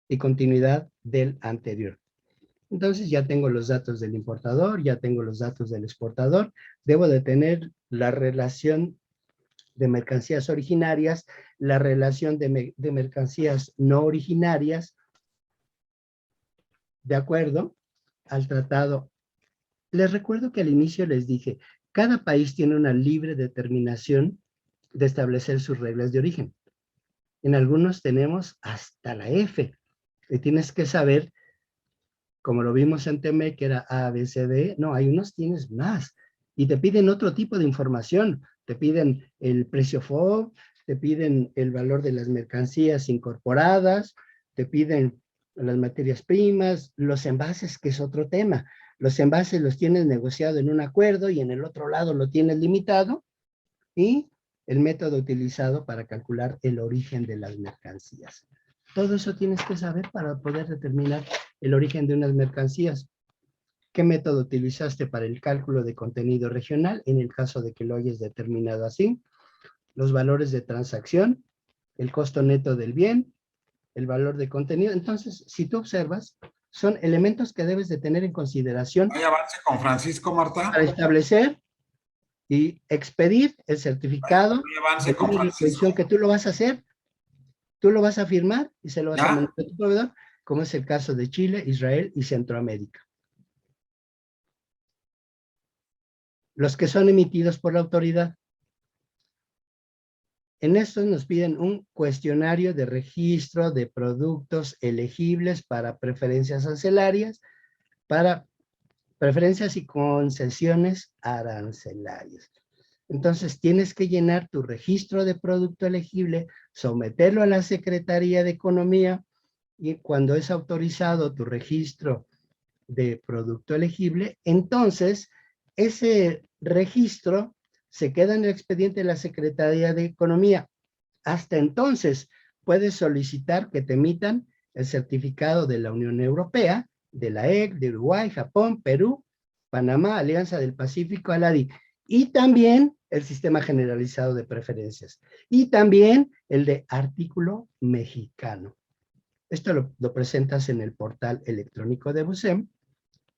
y continuidad del anterior. Entonces ya tengo los datos del importador, ya tengo los datos del exportador, debo de tener la relación de mercancías originarias, la relación de mercancías no originarias, de acuerdo al tratado. Les recuerdo que al inicio les dije, cada país tiene una libre determinación de establecer sus reglas de origen. En algunos tenemos hasta la F, y tienes que saber, como lo vimos en TEMEC, que era A, B, C, D, no, hay unos tienes más, y te piden otro tipo de información, te piden el precio FOB, te piden el valor de las mercancías incorporadas, te piden las materias primas, los envases, que es otro tema. Los envases los tienes negociado en un acuerdo y en el otro lado lo tienes limitado, y el método utilizado para calcular el origen de las mercancías. Todo eso tienes que saber para poder determinar el origen de unas mercancías. ¿Qué método utilizaste para el cálculo de contenido regional en el caso de que lo hayas determinado así? Los valores de transacción, el costo neto del bien, el valor de contenido. Entonces, si tú observas, son elementos que debes de tener en consideración ¿Hay avance con Francisco, Marta? para establecer y expedir el certificado ¿Hay avance de con libre Francisco? disposición que tú lo vas a hacer, tú lo vas a firmar y se lo vas a ¿Ya? mandar a tu proveedor, como es el caso de Chile, Israel y Centroamérica. Los que son emitidos por la autoridad. En estos nos piden un cuestionario de registro de productos elegibles para preferencias arancelarias, para preferencias y concesiones arancelarias. Entonces, tienes que llenar tu registro de producto elegible, someterlo a la Secretaría de Economía, y cuando es autorizado tu registro de producto elegible, entonces ese registro se queda en el expediente de la Secretaría de Economía. Hasta entonces, puedes solicitar que te emitan el certificado de la Unión Europea, de la EC, de Uruguay, Japón, Perú, Panamá, Alianza del Pacífico, ALADI, y también el Sistema Generalizado de Preferencias, y también el de Artículo Mexicano. Esto lo presentas en el portal electrónico de BUSEM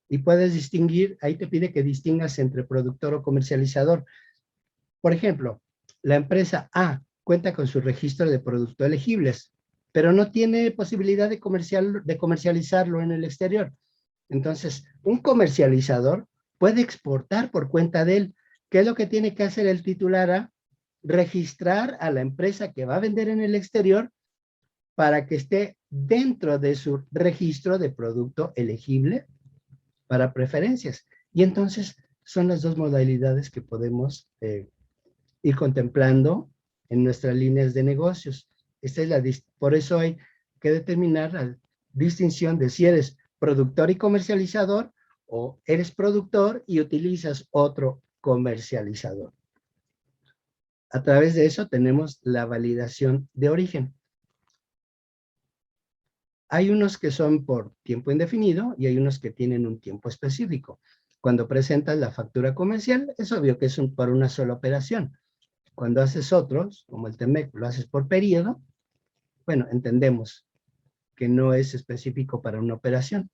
y puedes distinguir, ahí te pide que distingas entre productor o comercializador. Por ejemplo, la empresa A cuenta con su registro de productos elegibles, pero no tiene posibilidad de comercializarlo en el exterior. Entonces, un comercializador puede exportar por cuenta de él. ¿Qué es lo que tiene que hacer el titular A? Registrar a la empresa que va a vender en el exterior para que esté dentro de su registro de producto elegible para preferencias. Y entonces son las dos modalidades que podemos ir contemplando en nuestras líneas de negocios. Esta es por eso hay que determinar la distinción de si eres productor y comercializador, o eres productor y utilizas otro comercializador. A través de eso tenemos la validación de origen. Hay unos que son por tiempo indefinido y hay unos que tienen un tiempo específico. Cuando presentas la factura comercial, es obvio que es por una sola operación. Cuando haces otros, como el TEMEC, lo haces por periodo, bueno, entendemos que no es específico para una operación.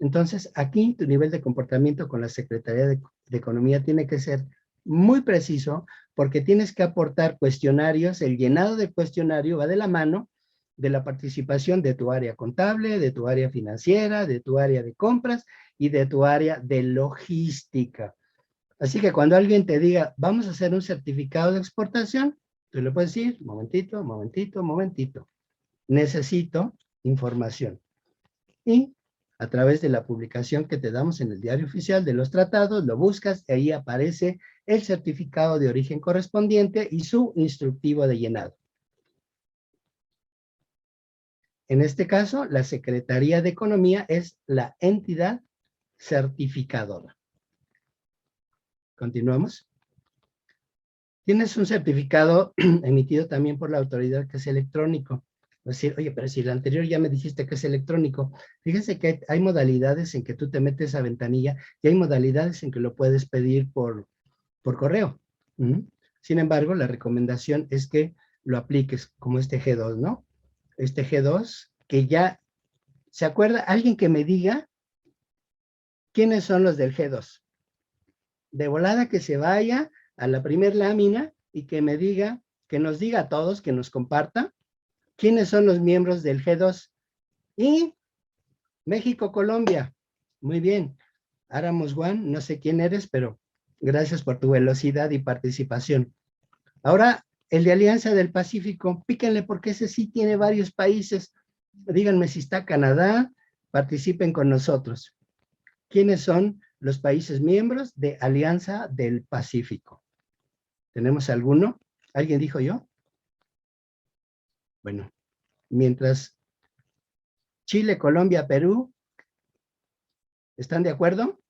Entonces, aquí tu nivel de comportamiento con la Secretaría de Economía tiene que ser muy preciso, porque tienes que aportar cuestionarios. El llenado de cuestionario va de la mano de la participación de tu área contable, de tu área financiera, de tu área de compras y de tu área de logística. Así que cuando alguien te diga, vamos a hacer un certificado de exportación, tú le puedes decir, momentito, momentito, momentito. Necesito información. Y a través de la publicación que te damos en el Diario Oficial de los Tratados, lo buscas y ahí aparece el certificado de origen correspondiente y su instructivo de llenado. En este caso, la Secretaría de Economía es la entidad certificadora. Continuamos. Tienes un certificado emitido también por la autoridad que es electrónico. Es decir, oye, pero si el anterior ya me dijiste que es electrónico. Fíjense que hay modalidades en que tú te metes a ventanilla y hay modalidades en que lo puedes pedir por correo. Sin embargo, la recomendación es que lo apliques como este G2, ¿no? Este G2, que ya, ¿se acuerda? Alguien que me diga quiénes son los del G2. De volada que se vaya a la primer lámina y que me diga, que nos diga a todos, que nos comparta quiénes son los miembros del G2. Y México, Colombia. Muy bien. Áramos Juan, no sé quién eres, pero gracias por tu velocidad y participación. Ahora, el de Alianza del Pacífico, píquenle porque ese sí tiene varios países. Díganme si está Canadá, participen con nosotros. ¿Quiénes son los países miembros de Alianza del Pacífico? ¿Tenemos alguno? ¿Alguien dijo yo? Bueno, mientras Chile, Colombia, Perú, ¿están de acuerdo?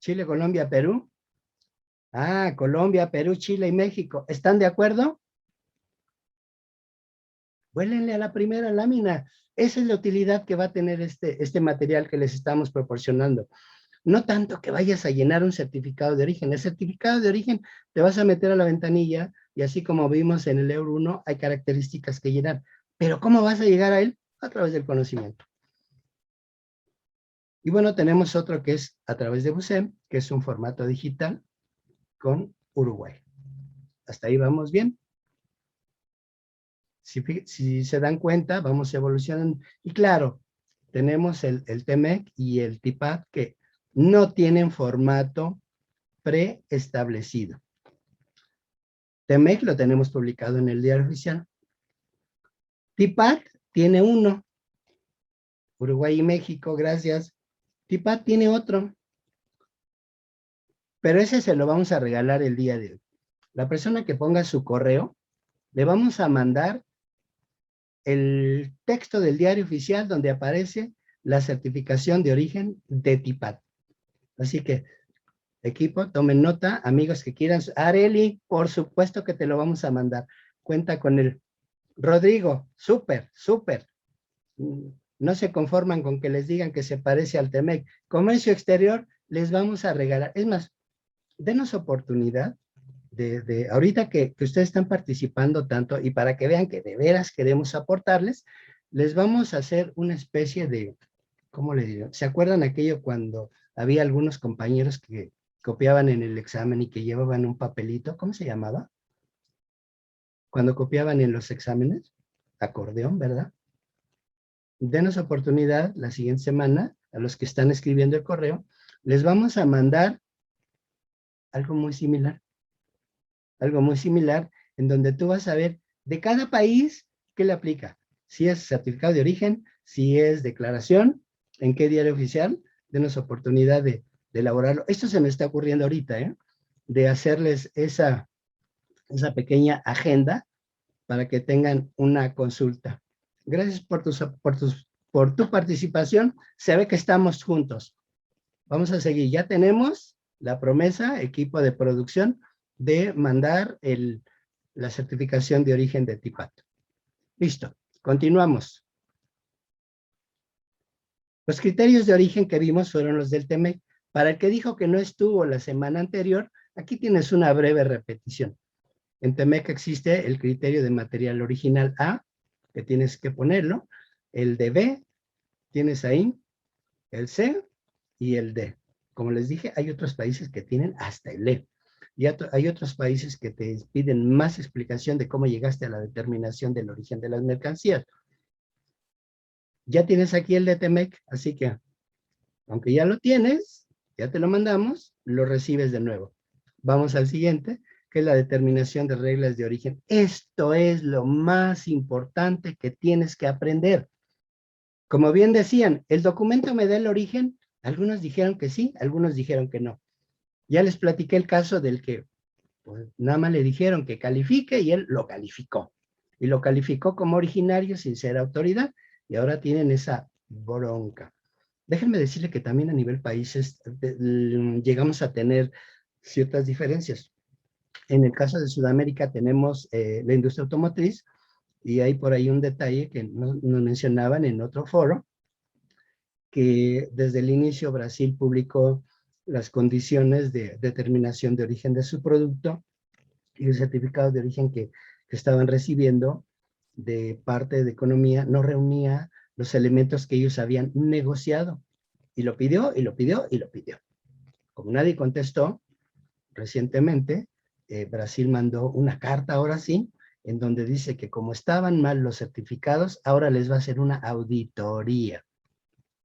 Chile, Colombia, Perú. Ah, Colombia, Perú, Chile y México. ¿Están de acuerdo? Vuélenle a la primera lámina. Esa es la utilidad que va a tener este material que les estamos proporcionando. No tanto que vayas a llenar un certificado de origen. El certificado de origen te vas a meter a la ventanilla y así como vimos en el Euro 1, hay características que llenar. Pero ¿cómo vas a llegar a él? A través del conocimiento. Y bueno, tenemos otro que es a través de BUSEM, que es un formato digital con Uruguay. ¿Hasta ahí vamos bien? Si se dan cuenta, vamos evolucionando. Y claro, tenemos el TMEC y el TIPAD que no tienen formato preestablecido. TMEC lo tenemos publicado en el Diario Oficial. TIPAD tiene uno. Uruguay y México, gracias. TIPAD tiene otro. Pero ese se lo vamos a regalar el día de hoy. La persona que ponga su correo, le vamos a mandar el texto del Diario Oficial donde aparece la certificación de origen de TIPAD. Así que, equipo, tomen nota, amigos que quieran. Areli, por supuesto que te lo vamos a mandar. Cuenta con él. Rodrigo, súper, súper. No se conforman con que les digan que se parece al TEMEC. Comercio exterior, les vamos a regalar. Es más, denos oportunidad de ahorita que ustedes están participando tanto y para que vean que de veras queremos aportarles, les vamos a hacer una especie de, ¿cómo le digo? ¿Se acuerdan aquello cuando había algunos compañeros que copiaban en el examen y que llevaban un papelito? ¿Cómo se llamaba? Cuando copiaban en los exámenes, acordeón, ¿verdad? Denos oportunidad la siguiente semana, a los que están escribiendo el correo, les vamos a mandar algo muy similar en donde tú vas a ver de cada país qué le aplica. Si es certificado de origen, si es declaración, en qué diario oficial, denos oportunidad de elaborarlo. Esto se me está ocurriendo ahorita, de hacerles esa pequeña agenda para que tengan una consulta. Gracias por tu participación. Se ve que estamos juntos. Vamos a seguir. Ya tenemos la promesa, equipo de producción, de mandar la certificación de origen de TIPAD. Listo, continuamos. Los criterios de origen que vimos fueron los del TEMEC. Para el que dijo que no estuvo la semana anterior, aquí tienes una breve repetición. En TEMEC existe el criterio de material original A, que tienes que ponerlo, el de B, tienes ahí, el C y el D. Como les dije, hay otros países que tienen hasta el E. Y hay otros países que te piden más explicación de cómo llegaste a la determinación del origen de las mercancías. Ya tienes aquí el de TEMEC, así que, aunque ya lo tienes, ya te lo mandamos, lo recibes de nuevo. Vamos al siguiente, que es la determinación de reglas de origen. Esto es lo más importante que tienes que aprender. Como bien decían, ¿el documento me da el origen? Algunos dijeron que sí, algunos dijeron que no. Ya les platiqué el caso del que pues, nada más le dijeron que califique y él lo calificó. Y lo calificó como originario sin ser autoridad y ahora tienen esa bronca. Déjenme decirle que también a nivel países llegamos a tener ciertas diferencias. En el caso de Sudamérica tenemos la industria automotriz y hay por ahí un detalle que nos mencionaban en otro foro, que desde el inicio Brasil publicó las condiciones de determinación de origen de su producto y el certificado de origen que estaban recibiendo de parte de economía no reunía los elementos que ellos habían negociado. Y lo pidió, y lo pidió, y lo pidió. Como nadie contestó, recientemente Brasil mandó una carta, ahora sí, en donde dice que como estaban mal los certificados, ahora les va a hacer una auditoría,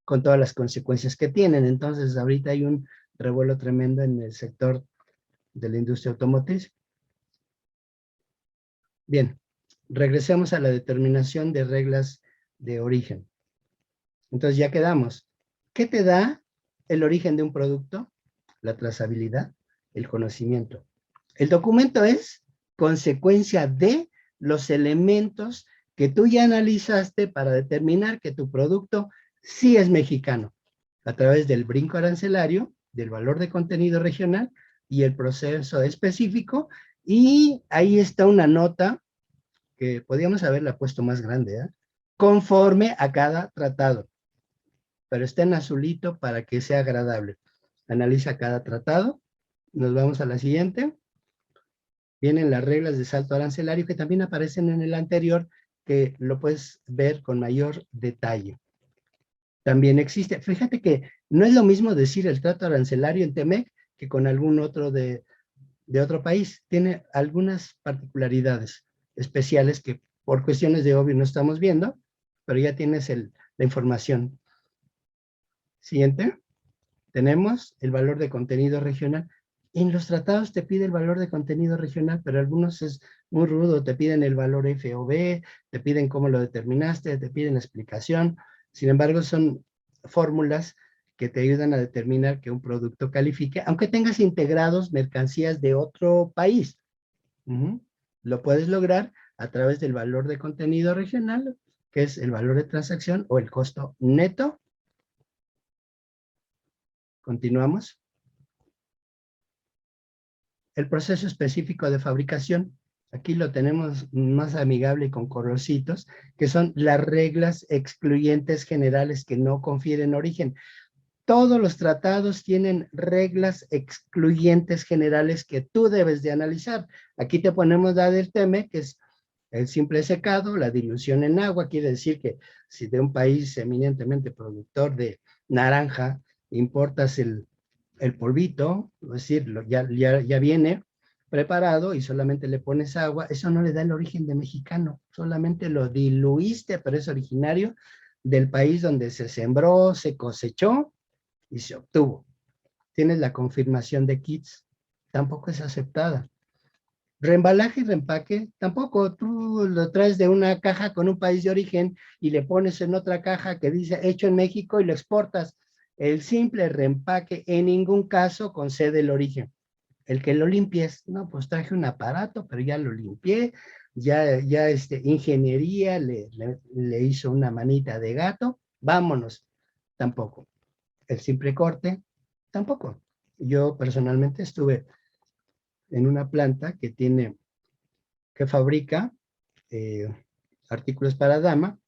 con todas las consecuencias que tienen. Entonces, ahorita hay un revuelo tremendo en el sector de la industria automotriz. Bien, regresemos a la determinación de reglas de origen. Entonces, ya quedamos. ¿Qué te da el origen de un producto? La trazabilidad, el conocimiento. El documento es consecuencia de los elementos que tú ya analizaste para determinar que tu producto sí es mexicano, a través del brinco arancelario del valor de contenido regional y el proceso específico. Y ahí está una nota que podíamos haberla puesto más grande, ¿eh? Conforme a cada tratado, pero está en azulito para que sea agradable. Analiza cada tratado. Nos vamos a la siguiente. Vienen las reglas de salto arancelario que también aparecen en el anterior, que lo puedes ver con mayor detalle. También existe, fíjate que no es lo mismo decir el trato arancelario en Temec que con algún otro de otro país. Tiene algunas particularidades especiales que por cuestiones de obvio no estamos viendo, pero ya tienes la información. Siguiente. Tenemos el valor de contenido regional. En los tratados te pide el valor de contenido regional, pero algunos es muy rudo, te piden el valor FOB, te piden cómo lo determinaste, te piden explicación. Sin embargo, son fórmulas que te ayudan a determinar que un producto califique, aunque tengas integrados mercancías de otro país. Lo puedes lograr a través del valor de contenido regional, que es el valor de transacción o el costo neto. Continuamos. El proceso específico de fabricación, aquí lo tenemos más amigable y con colorcitos, que son las reglas excluyentes generales que no confieren origen. Todos los tratados tienen reglas excluyentes generales que tú debes de analizar. Aquí te ponemos la del TEME, que es el simple secado, la dilución en agua, quiere decir que si de un país eminentemente productor de naranja importas el polvito, es decir, ya viene preparado y solamente le pones agua, eso no le da el origen de mexicano, solamente lo diluiste, pero es originario del país donde se sembró, se cosechó y se obtuvo. Tienes la confirmación de kits, tampoco es aceptada. Reembalaje y reempaque, tampoco. Tú lo traes de una caja con un país de origen y le pones en otra caja que dice hecho en México y lo exportas. El simple reempaque en ningún caso concede el origen. El que lo limpies, no, pues traje un aparato, pero ya lo limpié, ya ingeniería le hizo una manita de gato, vámonos. Tampoco. El simple corte, tampoco. Yo personalmente estuve en una planta que fabrica artículos para dama,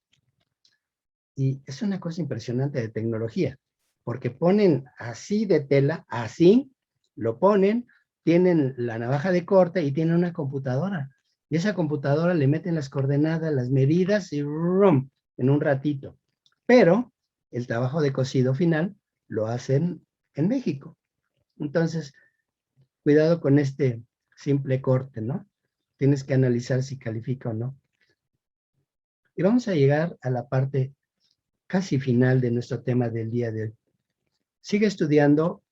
y es una cosa impresionante de tecnología, porque ponen así de tela, así, lo ponen, tienen la navaja de corte y tienen una computadora, y esa computadora le meten las coordenadas, las medidas, y ¡rum! En un ratito. Pero el trabajo de cosido final lo hacen en México. Entonces, cuidado con este simple corte, ¿no? Tienes que analizar si califica o no. Y vamos a llegar a la parte casi final de nuestro tema del día de hoy. Sigue estudiando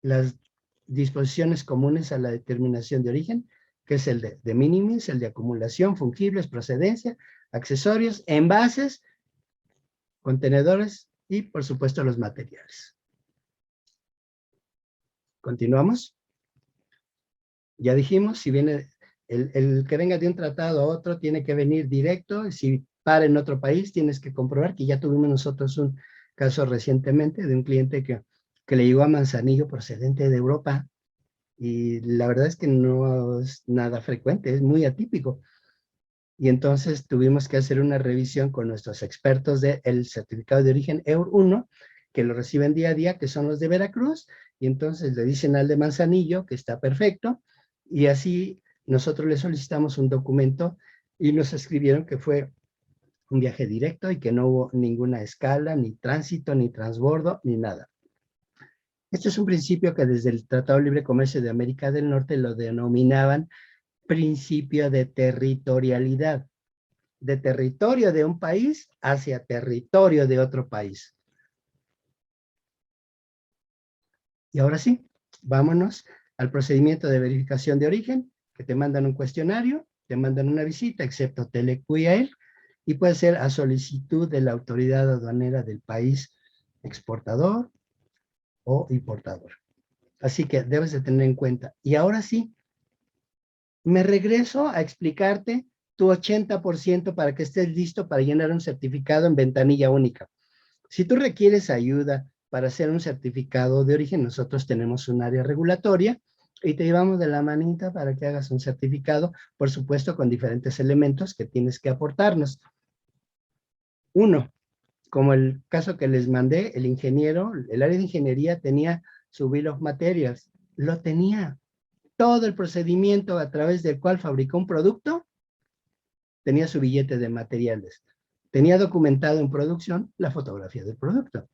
las disposiciones comunes a la determinación de origen, que es el de minimis, el de acumulación, fungibles, procedencia, accesorios, envases, contenedores y, por supuesto, los materiales. ¿Continuamos? Ya dijimos, si viene el que venga de un tratado a otro, tiene que venir directo. Si para en otro país, tienes que comprobar, que ya tuvimos nosotros un caso recientemente de un cliente que le llegó a Manzanillo procedente de Europa, y la verdad es que no es nada frecuente, es muy atípico. Y entonces tuvimos que hacer una revisión con nuestros expertos del certificado de origen EUR1, que lo reciben día a día, que son los de Veracruz, y entonces le dicen al de Manzanillo que está perfecto, y así nosotros le solicitamos un documento y nos escribieron que fue un viaje directo y que no hubo ninguna escala, ni tránsito, ni transbordo, ni nada. Este es un principio que desde el Tratado de Libre Comercio de América del Norte lo denominaban principio de territorialidad, de territorio de un país hacia territorio de otro país. Y ahora sí, vámonos al procedimiento de verificación de origen, que te mandan un cuestionario, te mandan una visita, excepto Telecu y a él, y puede ser a solicitud de la autoridad aduanera del país exportador o importador. Así que debes de tener en cuenta. Y ahora sí, me regreso a explicarte tu 80% para que estés listo para llenar un certificado en ventanilla única. Si tú requieres ayuda para hacer un certificado de origen, nosotros tenemos un área regulatoria y te llevamos de la manita para que hagas un certificado, por supuesto, con diferentes elementos que tienes que aportarnos. Uno, como el caso que les mandé, el ingeniero, el área de ingeniería tenía su bill of materials, lo tenía. Todo el procedimiento a través del cual fabricó un producto, tenía su billete de materiales. Tenía documentado en producción la fotografía del producto.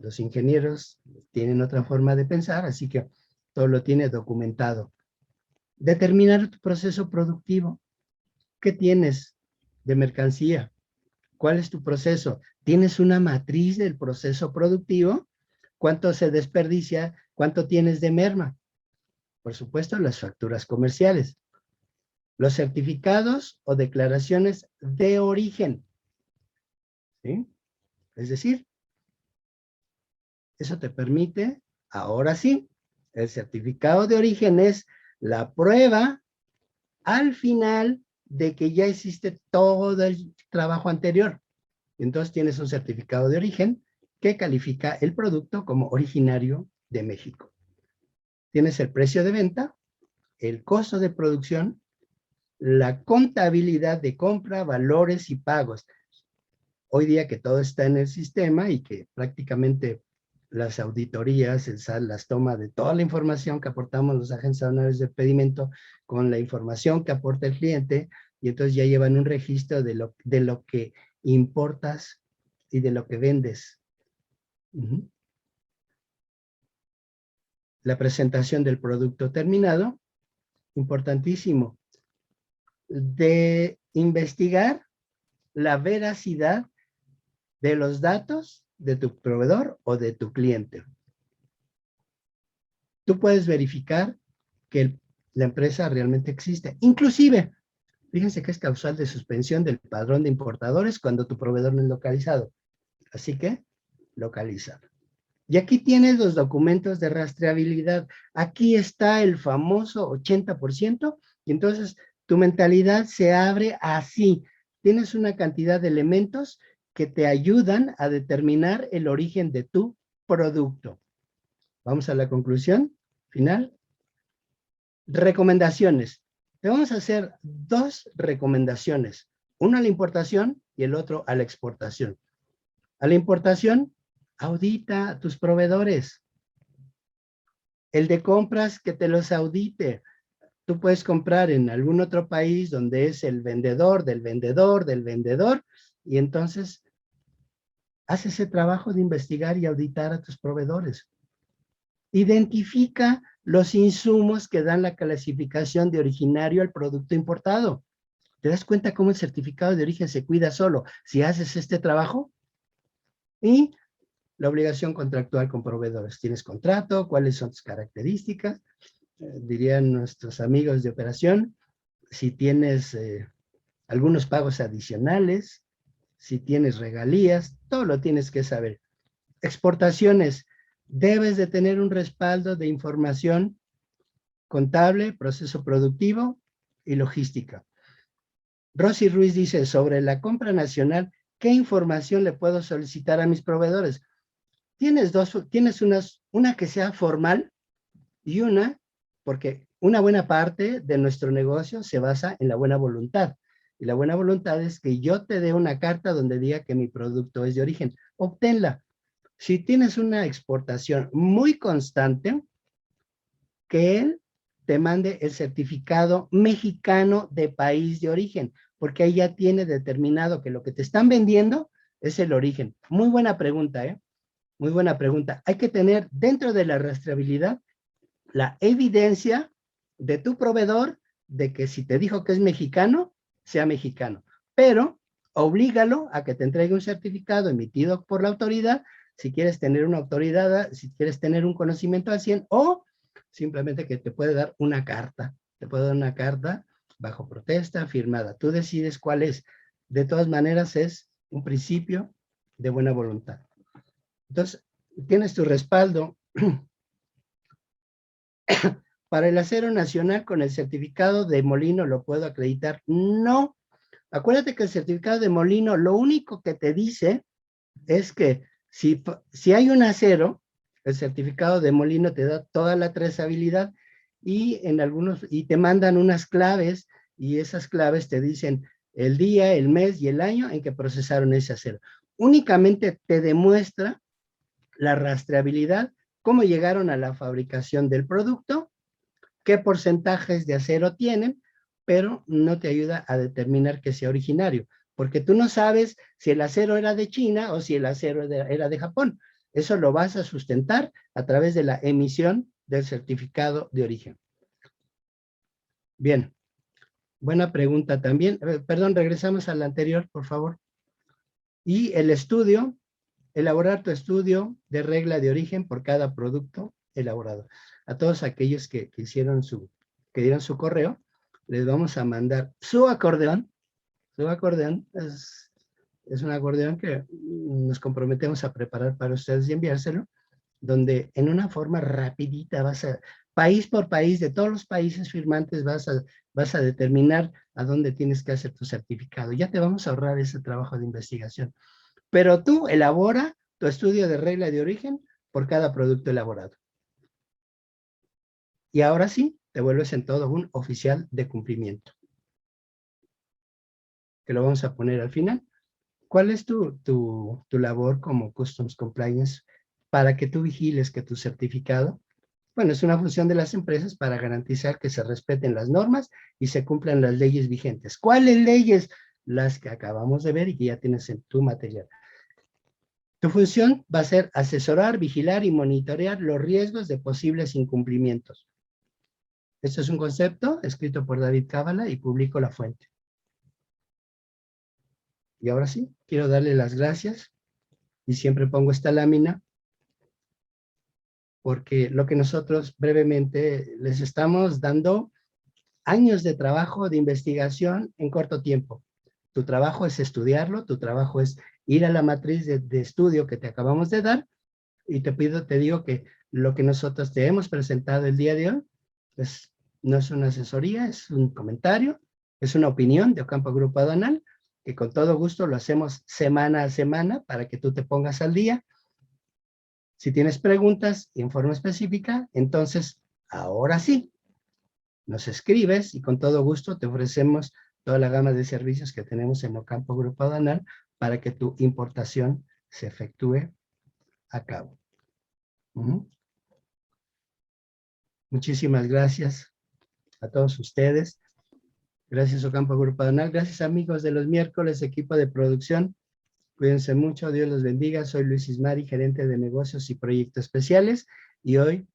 Los ingenieros tienen otra forma de pensar, así que todo lo tiene documentado. Determinar tu proceso productivo. ¿Qué tienes de mercancía? ¿Cuál es tu proceso? ¿Tienes una matriz del proceso productivo? ¿Cuánto se desperdicia? ¿Cuánto tienes de merma? Por supuesto, las facturas comerciales. Los certificados o declaraciones de origen. ¿Sí? Es decir, eso te permite, ahora sí, el certificado de origen es la prueba al final de que ya hiciste todo el trabajo anterior. Entonces tienes un certificado de origen que califica el producto como originario de México. Tienes el precio de venta, el costo de producción, la contabilidad de compra, valores y pagos. Hoy día que todo está en el sistema y que prácticamente las auditorías, el SAT las toma de toda la información que aportamos los agentes aduanales de pedimento con la información que aporta el cliente, y entonces ya llevan un registro de lo que importas y de lo que vendes. La presentación del producto terminado, importantísimo, de investigar la veracidad de los datos de tu proveedor o de tu cliente. Tú puedes verificar que la empresa realmente existe. Inclusive, fíjense que es causal de suspensión del padrón de importadores cuando tu proveedor no es localizado. Así que, localizar. Y aquí tienes los documentos de rastreabilidad. Aquí está el famoso 80%, y entonces tu mentalidad se abre así. Tienes una cantidad de elementos que te ayudan a determinar el origen de tu producto. Vamos a la conclusión final. Recomendaciones. Te vamos a hacer dos recomendaciones. Uno a la importación y el otro a la exportación. A la importación, audita a tus proveedores. El de compras, que te los audite. Tú puedes comprar en algún otro país donde es el vendedor del vendedor del vendedor, y entonces haz ese trabajo de investigar y auditar a tus proveedores. Identifica los insumos que dan la clasificación de originario al producto importado. ¿Te das cuenta cómo el certificado de origen se cuida solo si haces este trabajo? Y la obligación contractual con proveedores. ¿Tienes contrato? ¿Cuáles son tus características? Dirían nuestros amigos de operación, si tienes algunos pagos adicionales, si tienes regalías, todo lo tienes que saber. Exportaciones, debes de tener un respaldo de información contable, proceso productivo y logística. Rosy Ruiz dice, sobre la compra nacional, ¿qué información le puedo solicitar a mis proveedores? Tienes una que sea formal y una, porque una buena parte de nuestro negocio se basa en la buena voluntad. Y la buena voluntad es que yo te dé una carta donde diga que mi producto es de origen. Obténla. Si tienes una exportación muy constante, que él te mande el certificado mexicano de país de origen, porque ahí ya tiene determinado que lo que te están vendiendo es el origen. Muy buena pregunta, ¿eh? Muy buena pregunta. Hay que tener dentro de la rastreabilidad la evidencia de tu proveedor de que si te dijo que es mexicano, sea mexicano. Pero oblígalo a que te entregue un certificado emitido por la autoridad, si quieres tener una autoridad, si quieres tener un conocimiento al 100, o simplemente que te puede dar una carta. Te puede dar una carta bajo protesta, firmada. Tú decides cuál es. De todas maneras, es un principio de buena voluntad. Entonces, tienes tu respaldo para el acero nacional con el certificado de molino. ¿Lo puedo acreditar? No. Acuérdate que el certificado de molino lo único que te dice es que Si hay un acero, el certificado de molino te da toda la trazabilidad y te mandan unas claves y esas claves te dicen el día, el mes y el año en que procesaron ese acero. Únicamente te demuestra la rastreabilidad, cómo llegaron a la fabricación del producto, qué porcentajes de acero tienen, pero no te ayuda a determinar que sea originario, porque tú no sabes si el acero era de China o si el acero era de Japón. Eso lo vas a sustentar a través de la emisión del certificado de origen. Bien, buena pregunta también. Perdón, regresamos a la anterior, por favor. Y el estudio, elaborar tu estudio de regla de origen por cada producto elaborado. A todos aquellos que dieron su correo, les vamos a mandar su acordeón. Su acordeón es un acordeón que nos comprometemos a preparar para ustedes y enviárselo, donde en una forma rapidita país por país, de todos los países firmantes, vas a determinar a dónde tienes que hacer tu certificado. Ya te vamos a ahorrar ese trabajo de investigación. Pero tú elabora tu estudio de regla de origen por cada producto elaborado. Y ahora sí, te vuelves en todo un oficial de cumplimiento, que lo vamos a poner al final. ¿Cuál es tu labor como Customs Compliance para que tú vigiles que tu certificado, bueno, es una función de las empresas para garantizar que se respeten las normas y se cumplan las leyes vigentes? ¿Cuáles leyes? Las que acabamos de ver y que ya tienes en tu material. Tu función va a ser asesorar, vigilar y monitorear los riesgos de posibles incumplimientos. Este es un concepto escrito por David Cábala y publico la fuente. Y ahora sí, quiero darle las gracias y siempre pongo esta lámina porque lo que nosotros brevemente les estamos dando años de trabajo, de investigación en corto tiempo. Tu trabajo es estudiarlo, tu trabajo es ir a la matriz de estudio que te acabamos de dar y te digo que lo que nosotros te hemos presentado el día de hoy no es una asesoría, es un comentario, es una opinión de Ocampo Grupo Aduanal, que con todo gusto lo hacemos semana a semana para que tú te pongas al día. Si tienes preguntas en forma específica, entonces ahora sí, nos escribes y con todo gusto te ofrecemos toda la gama de servicios que tenemos en Ocampo Grupo Aduanal para que tu importación se efectúe a cabo. Muchísimas gracias a todos ustedes. Gracias, Ocampo Grupo Aduanal. Gracias, amigos de los miércoles, equipo de producción. Cuídense mucho, Dios los bendiga. Soy Luis Ismari, gerente de negocios y proyectos especiales. Y hoy